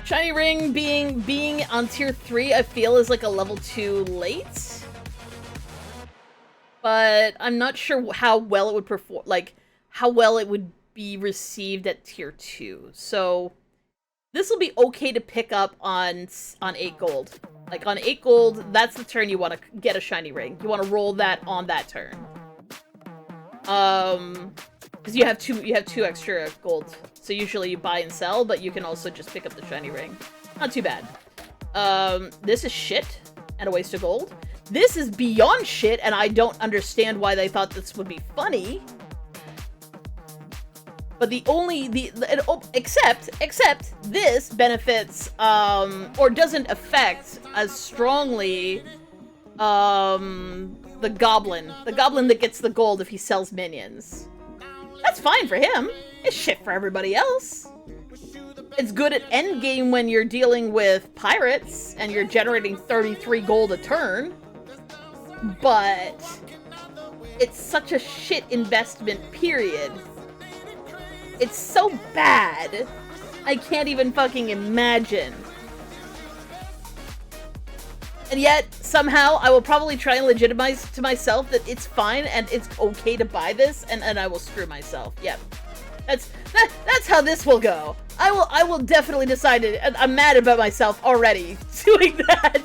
Shiny Ring being on tier 3, I feel is like a level 2 late. But I'm not sure how well it would perform, like, how well it would be received at tier 2. So, this will be okay to pick up on 8 gold. Like, on 8 gold, that's the turn you want to get a shiny ring. You want to roll that on that turn. Because you have two extra gold. So usually you buy and sell, but you can also just pick up the shiny ring. Not too bad. This is shit and a waste of gold. This is beyond shit, and I don't understand why they thought this would be funny. But except this benefits, or doesn't affect as strongly, the goblin that gets the gold if he sells minions. That's fine for him. It's shit for everybody else. It's good at endgame when you're dealing with pirates and you're generating 33 gold a turn. But it's such a shit investment, period. It's so bad, I can't even fucking imagine. And yet, somehow, I will probably try and legitimize to myself that it's fine and it's okay to buy this, and I will screw myself. Yep. That's how this will go. I will definitely decide it, and I'm mad about myself already doing that.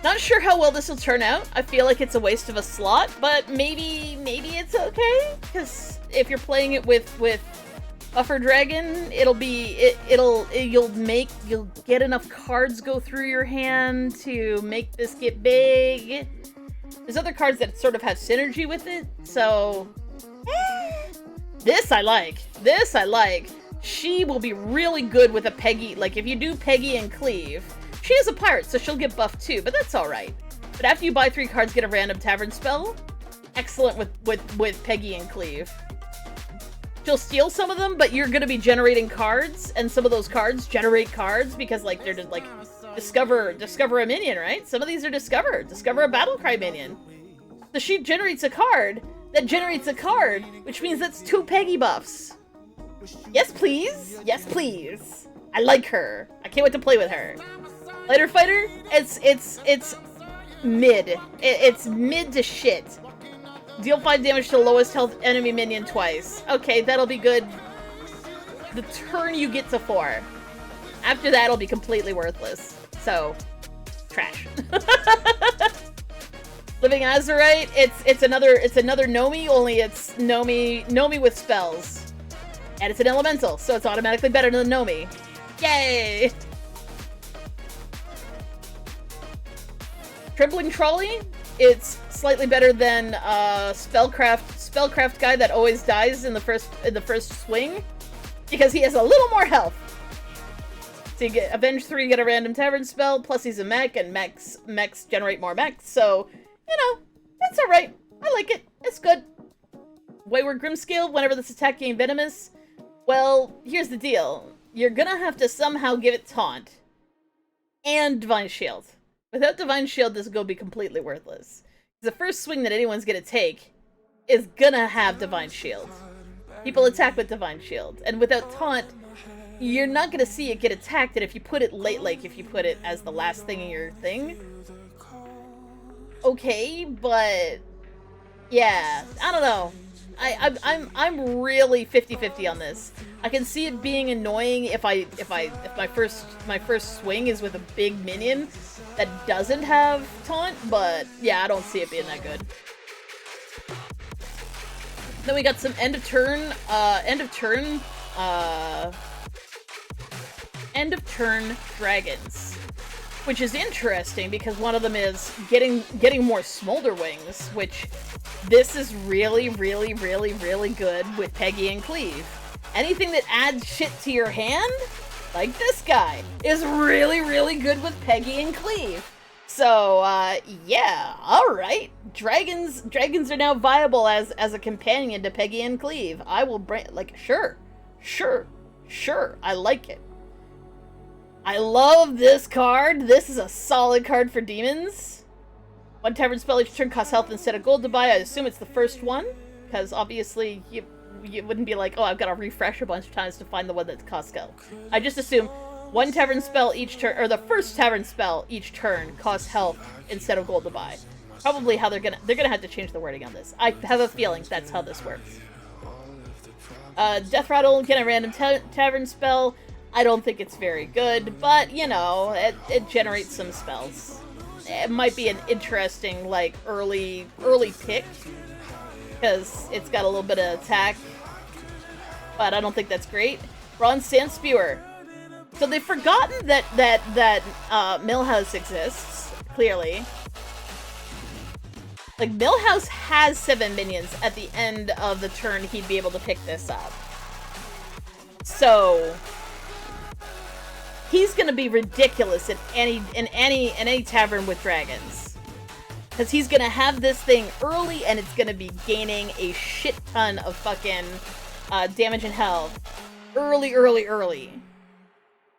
Not sure how well this will turn out. I feel like it's a waste of a slot, but maybe it's okay, because if you're playing it with Buffer Dragon, you'll get enough cards go through your hand to make this get big. There's other cards that sort of have synergy with it, so this I like. she will be really good with a Peggy. Like, if you do Peggy and Cleave, she is a pirate, so she'll get buffed too, but that's alright. But after you buy 3 cards, get a random tavern spell, excellent with Peggy and Cleave. She'll steal some of them, but you're gonna be generating cards, and some of those cards generate cards because, like, they're just, like, discover a minion, right? Some of these are discover a Battlecry minion. So she generates a card that generates a card, which means that's 2 Peggy buffs. Yes, please. Yes, please. I like her. I can't wait to play with her. Lighter Fighter, it's mid. It's mid to shit. Deal 5 damage to the lowest health enemy minion twice. Okay, that'll be good. The turn you get to 4. After that, it'll be completely worthless. So, trash. Living Azurite, it's another Nomi, only it's Nomi with spells. And it's an elemental, so it's automatically better than Nomi. Yay! Trembling Trolley, it's slightly better than Spellcraft guy that always dies in the first swing, because he has a little more health. So you get Avenge 3, you get a random tavern spell, plus he's a mech, and mechs generate more mechs, so, you know, that's alright. I like it. It's good. Wayward Grimscale, whenever this attack gains Venomous, well, here's the deal. You're gonna have to somehow give it Taunt. And Divine Shield. Without Divine Shield, this is gonna be completely worthless. The first swing that anyone's gonna take is gonna have Divine Shield. People attack with Divine Shield. And without Taunt, you're not gonna see it get attacked, and if you put it late, like if you put it as the last thing in your thing, okay, but yeah, I don't know. I'm really 50-50 on this. I can see it being annoying if my first swing is with a big minion that doesn't have Taunt, but yeah, I don't see it being that good. Then we got some end of turn dragons, which is interesting because one of them is getting more Smolder Wings, which this is really good with Peggy and Cleave. Anything that adds shit to your hand, like this guy, is really good with Peggy and Cleave. So, yeah, alright. Dragons are now viable as a companion to Peggy and Cleave. I will bring, like, sure, I like it. I love this card. This is a solid card for demons. 1 tavern spell each turn costs health instead of gold to buy. I assume it's the first one, because obviously you wouldn't be like, oh, I've got to refresh a bunch of times to find the one that costs gold. I just assume 1 tavern spell each turn, or the first tavern spell each turn costs health instead of gold to buy. Probably how they're gonna have to change the wording on this. I have a feeling that's how this works. Death Rattle, get a random tavern spell. I don't think it's very good, but, you know, it generates some spells. It might be an interesting, like, early pick, because it's got a little bit of attack, but I don't think that's great. Bronze Sand Spewer. So they've forgotten that Millhouse exists, clearly. Like, Millhouse has 7 minions at the end of the turn he'd be able to pick this up. So he's gonna be ridiculous in any tavern with dragons. Because he's gonna have this thing early and it's gonna be gaining a shit ton of fucking damage and health. Early.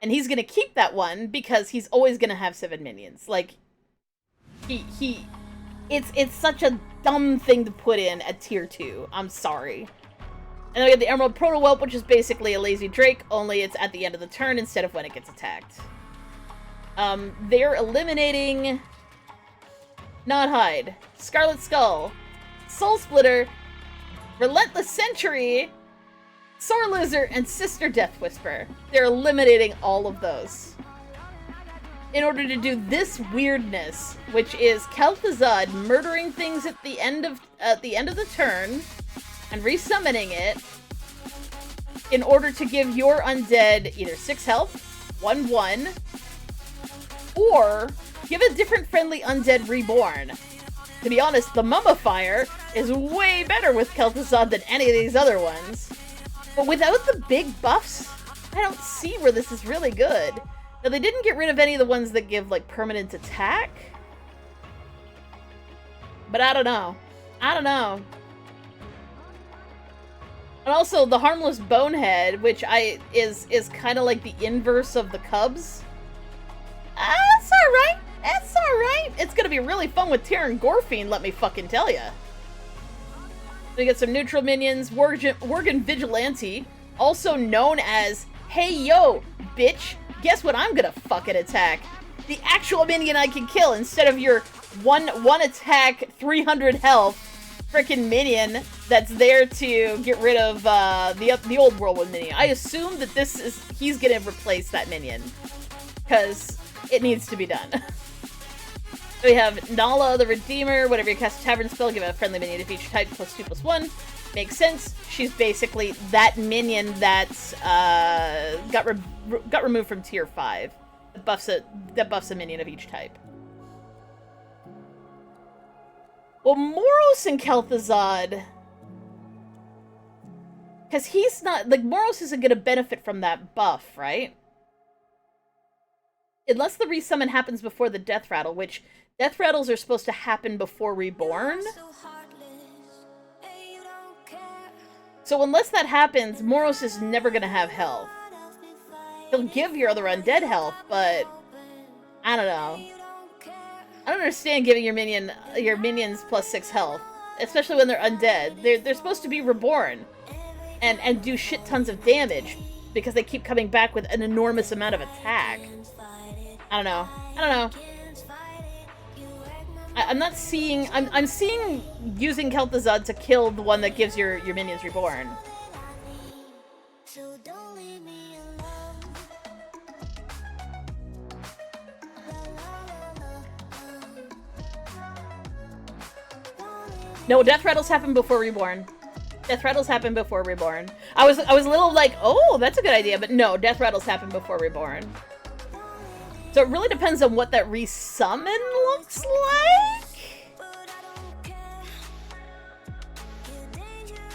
And he's gonna keep that one because he's always gonna have 7 minions. Like, it's such a dumb thing to put in at tier 2. I'm sorry. And then we have the Emerald Proto-Whelp, which is basically a lazy Drake, only it's at the end of the turn instead of when it gets attacked. They're eliminating Not Hide, Scarlet Skull, Soul Splitter, Relentless Century, Sore Loser, and Sister Death Whisper. They're eliminating all of those in order to do this weirdness, which is Kel'Thuzad murdering things at the end of the turn and resummoning it in order to give your undead either 6 health, 1/1, or give a different friendly undead reborn. To be honest, the Mummifier is way better with Kel'Thuzad than any of these other ones. But without the big buffs I don't see where this is really good. Now, they didn't get rid of any of the ones that give, like, permanent attack. But I don't know. I don't know. And also, the Harmless Bonehead, which is kind of like the inverse of the Cubs. That's alright. That's alright. It's gonna be really fun with Terran Gorfiend, let me fucking tell ya. We get some neutral minions. Worgen Vigilante, also known as, hey yo, bitch, guess what I'm gonna fucking attack? The actual minion I can kill instead of your one attack, 300 health frickin' minion that's there to get rid of the old Whirlwind minion. I assume that he's gonna replace that minion, because it needs to be done. We have Nala the Redeemer. Whenever you cast a Tavern spell, give a friendly minion of each type +2/+1. Makes sense. She's basically that minion that's got removed from tier 5. That buffs a minion of each type. Well, Moros and Kel'Thuzad, because he's not, like, Moros isn't going to benefit from that buff, right? Unless the resummon happens before the Death Rattle, which Death Rattles are supposed to happen before Reborn. So unless that happens, Moros is never going to have health. He'll give your other undead health, but I don't know. I don't understand giving your minions +6 health, especially when they're undead. They're supposed to be reborn and do shit tons of damage because they keep coming back with an enormous amount of attack. I don't know. I don't know. I'm not seeing. I'm seeing using Kel'Thuzad to kill the one that gives your minions reborn. No, Death Rattles happen before Reborn. Death Rattles happen before Reborn. I was a little like, oh, that's a good idea, but no, Death Rattles happen before Reborn. So it really depends on what that resummon looks like.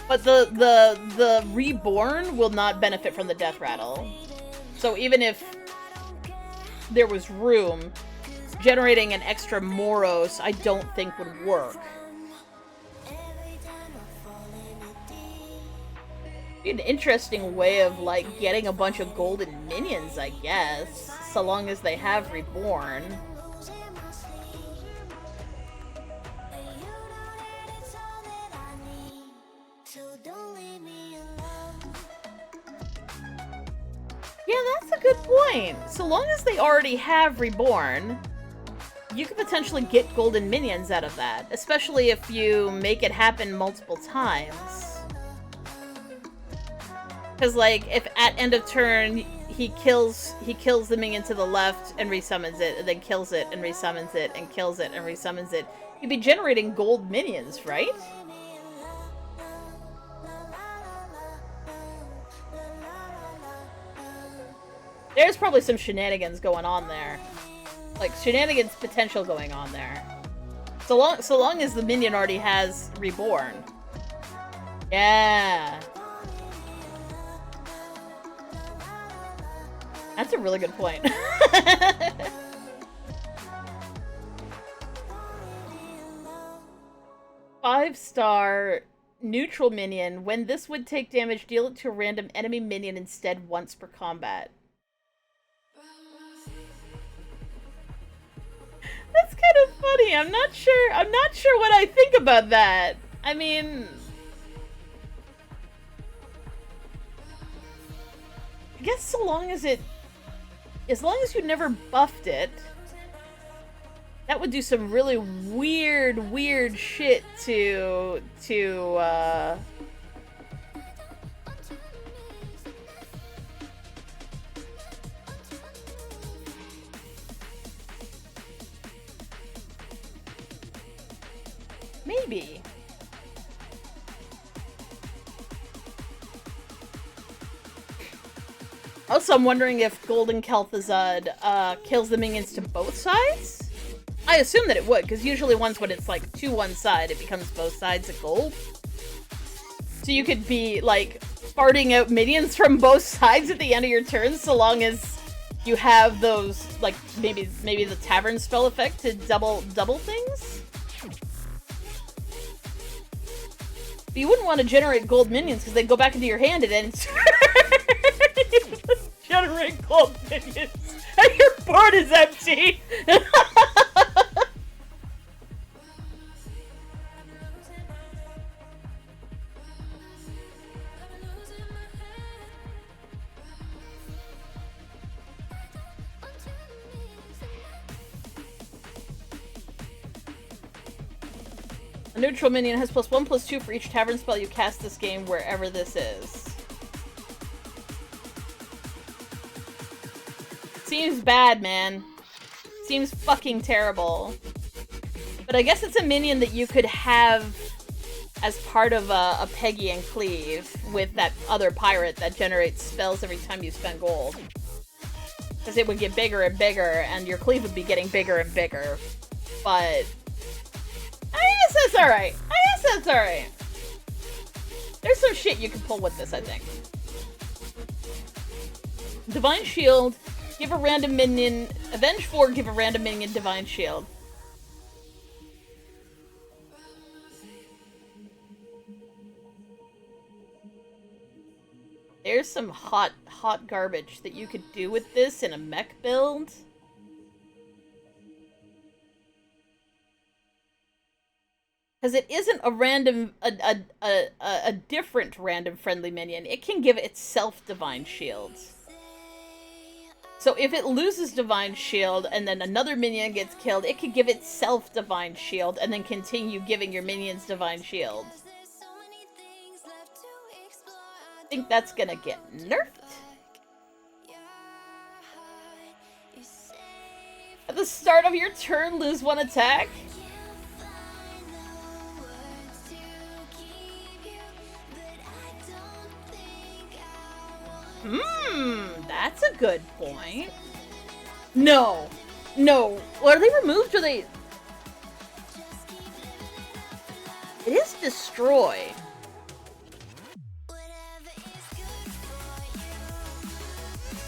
But the Reborn will not benefit from the Death Rattle. So even if there was room, generating an extra Moros I don't think would work. An interesting way of, like, getting a bunch of golden minions, I guess, so long as they have Reborn. Yeah, that's a good point. So long as they already have Reborn, you could potentially get golden minions out of that, especially if you make it happen multiple times. Because, like, if at end of turn he kills the minion to the left and resummons it, and then kills it and resummons it and kills it and resummons it, you'd be generating gold minions, right? There's probably some shenanigans going on there. Like, shenanigans potential going on there. So long as the minion already has Reborn. Yeah. That's a really good point. 5-star neutral minion. When this would take damage, deal it to a random enemy minion instead once per combat. That's kind of funny. I'm not sure what I think about that. I mean, I guess so long as you never buffed it, that would do some really weird shit to maybe. Also, I'm wondering if Golden Kel'Thuzad kills the minions to both sides? I assume that it would, because usually when it's like to one side, it becomes both sides of gold. So you could be like farting out minions from both sides at the end of your turn, so long as you have those, like, maybe the tavern spell effect to double things? But you wouldn't want to generate gold minions because they go back into your hand at any turn. Generate gold minions and your board is empty. A neutral minion has +1/+2 for each tavern spell you cast this game, wherever this is. Seems bad, man. Seems fucking terrible. But I guess it's a minion that you could have as part of a Peggy and Cleave with that other pirate that generates spells every time you spend gold. Because it would get bigger and bigger, and your Cleave would be getting bigger and bigger. But I guess that's alright. There's some shit you can pull with this, I think. Divine Shield. Give a random minion... Avenge 4, give a random minion Divine Shield. There's some hot garbage that you could do with this in a mech build. Because it isn't a random... a different random friendly minion. It can give itself Divine Shields. So if it loses Divine Shield and then another minion gets killed, it could give itself Divine Shield and then continue giving your minions Divine Shield. I think that's gonna get nerfed. At the start of your turn, lose 1 attack. That's a good point. No. Well, are they removed or they... It is destroy.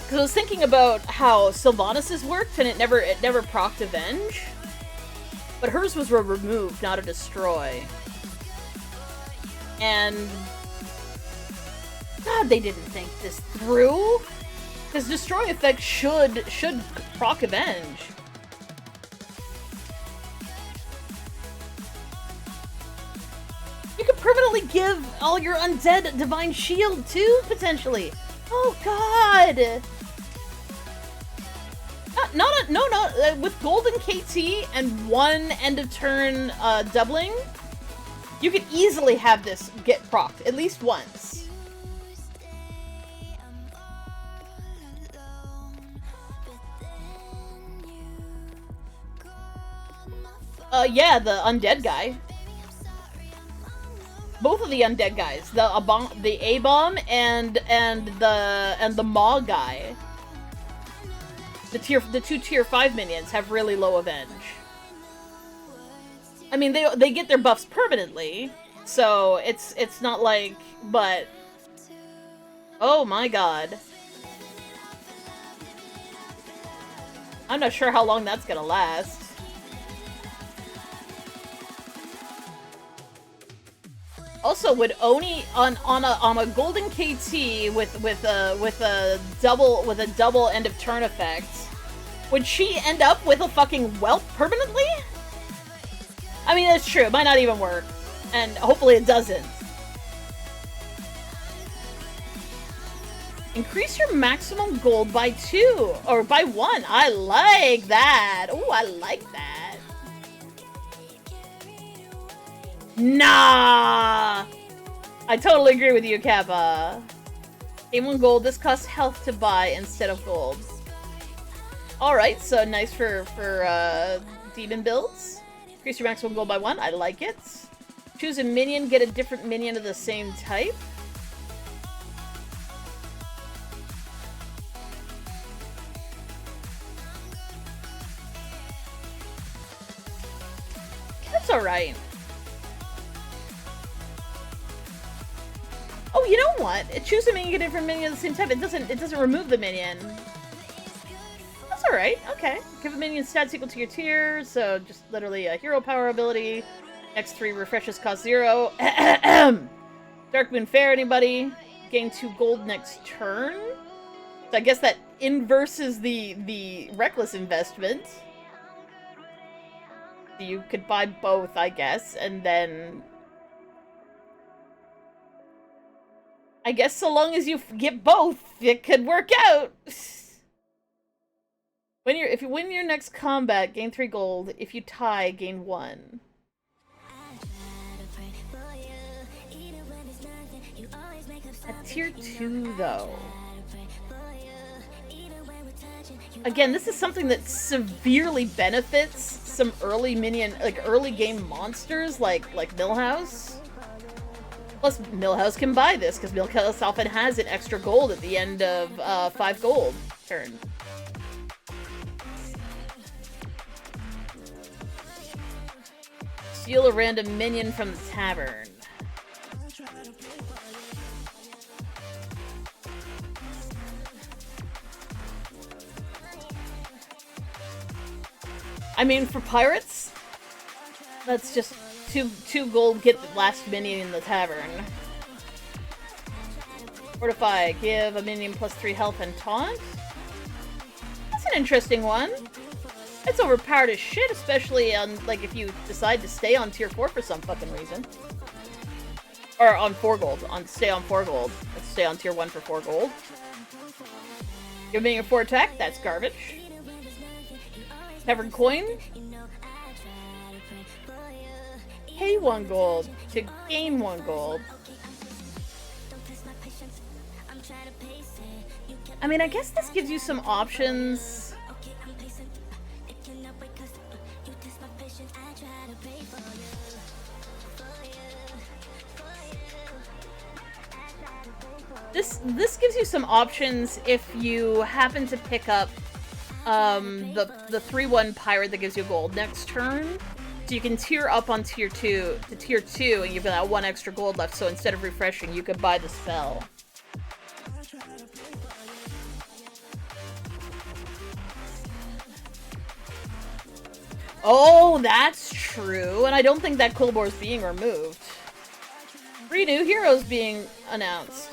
Because I was thinking about how Sylvanas' worked and it never procced Avenge. But hers was removed, not a destroy. And... God, they didn't think this through. Because destroy effect should proc Avenge. You could permanently give all your undead Divine Shield too, potentially. Oh God! No. With Golden KT and 1 end of turn doubling, you could easily have this get procced at least once. Yeah, the undead guy. Both of the undead guys, the A-bomb and the Maw guy. The 2 tier 5 minions have really low Avenge. I mean, they get their buffs permanently, so it's not like, but oh my God. I'm not sure how long that's gonna last. Also, would Oni on a golden KT with a double end of turn effect, would she end up with a fucking whelp permanently? I mean, that's true. It might not even work, and hopefully it doesn't. Increase your maximum gold by 2 or by 1. I like that. Oh, I like that. Nah! I totally agree with you, Kappa. Gain 1 gold. This costs health to buy instead of gold. Alright, so nice for demon builds. Increase your maximum gold by 1. I like it. Choose a minion. Get a different minion of the same type. That's alright. Oh, you know what? Choose a minion, get a different minion at the same time. It doesn't remove the minion. That's alright, okay. Give a minion stats equal to your tier, so just literally a hero power ability. Next 3 refreshes cost 0. Dark Moon Fair, anybody? Gain 2 gold next turn. So I guess that inverses the reckless investment. You could buy both, I guess, and then... I guess so long as you get both, it could work out! If you win your next combat, gain 3 gold. If you tie, gain 1. At tier 2, though. Again, this is something that severely benefits some early minion, like early game monsters, like Millhouse. Plus, Millhouse can buy this because Millhouse often has an extra gold at the end of 5 gold turn. Steal a random minion from the tavern. I mean, for pirates, that's just two gold, get the last minion in the tavern. Fortify, give a minion plus 3 health and taunt. That's an interesting one. It's overpowered as shit, especially on, like, if you decide to stay on tier 4 for some fucking reason. Or on 4 gold. Stay on 4 gold. Let's stay on tier 1 for 4 gold. Give a minion 4 attack, that's garbage. Tavern coin. Pay 1 gold to gain 1 gold. I mean, I guess this gives you some options. This gives you some options if you happen to pick up the 3/1 pirate that gives you gold next turn. So you can tier up on tier 2 to tier 2 and you've got 1 extra gold left, so instead of refreshing, you could buy the spell. Oh, that's true, and I don't think that Kulbor is being removed. 3 new heroes being announced.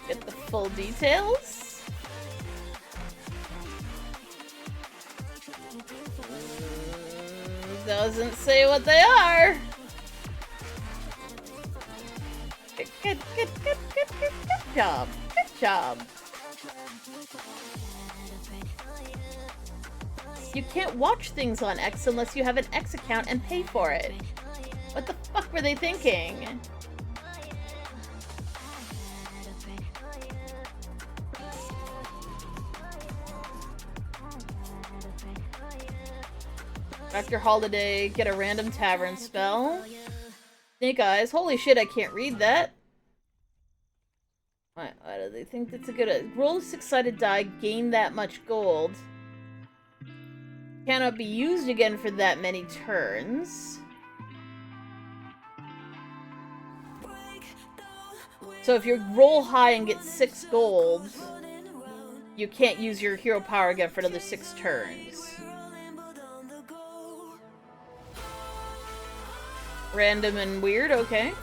Get the full details. Doesn't say what they are. Good job. Good job. You can't watch things on X unless you have an X account and pay for it. What the fuck were they thinking? Dr. Holiday, get a random tavern spell. Snake Eyes, holy shit, I can't read that. Why do they think that's a good... Roll a 6-sided die, gain that much gold. Cannot be used again for that many turns. So if you roll high and get 6 gold, you can't use your hero power again for another 6 turns. Random and weird, okay.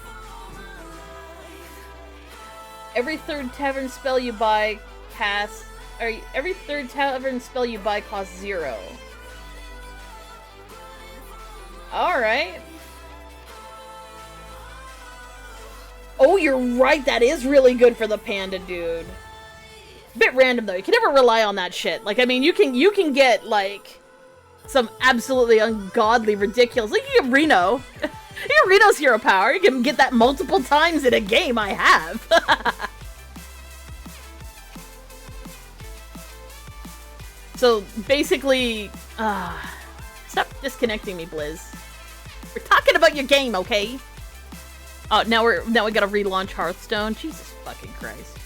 Every third tavern spell you buy costs... Or every third tavern spell you buy costs 0. Alright. Oh, you're right, that is really good for the panda dude. Bit random though, you can never rely on that shit. Like, I mean, you can get, like, some absolutely ungodly, ridiculous... Like, you get Reno. You get Reno's hero power. You can get that multiple times in a game, I have. So, basically... stop disconnecting me, Blizz. We're talking about your game, okay? Oh, now we gotta relaunch Hearthstone? Jesus fucking Christ.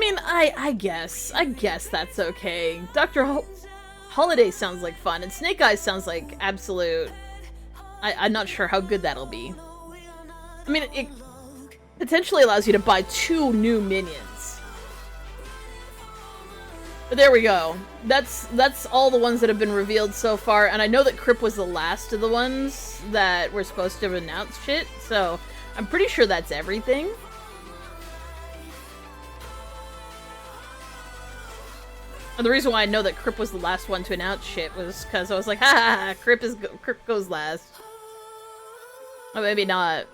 mean, I guess that's okay. Holiday sounds like fun, and Snake Eyes sounds like absolute... I'm not sure how good that'll be. I mean, it potentially allows you to buy 2 new minions. But there we go. That's all the ones that have been revealed so far, and I know that Crip was the last of the ones that were supposed to have announced shit, so I'm pretty sure that's everything. And the reason why I know that Crip was the last one to announce shit was because I was like, ha ha ha, Crip goes last. Or maybe not.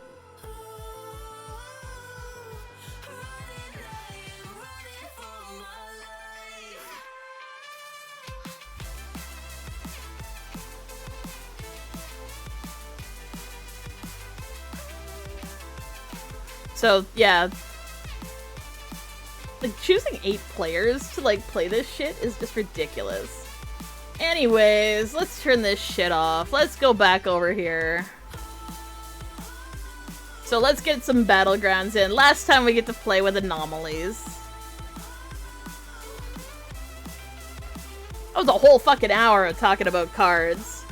So, yeah. Like, choosing 8 players to, like, play this shit is just ridiculous. Anyways, let's turn this shit off. Let's go back over here. So let's get some battlegrounds in. Last time we get to play with anomalies. That was a whole fucking hour of talking about cards.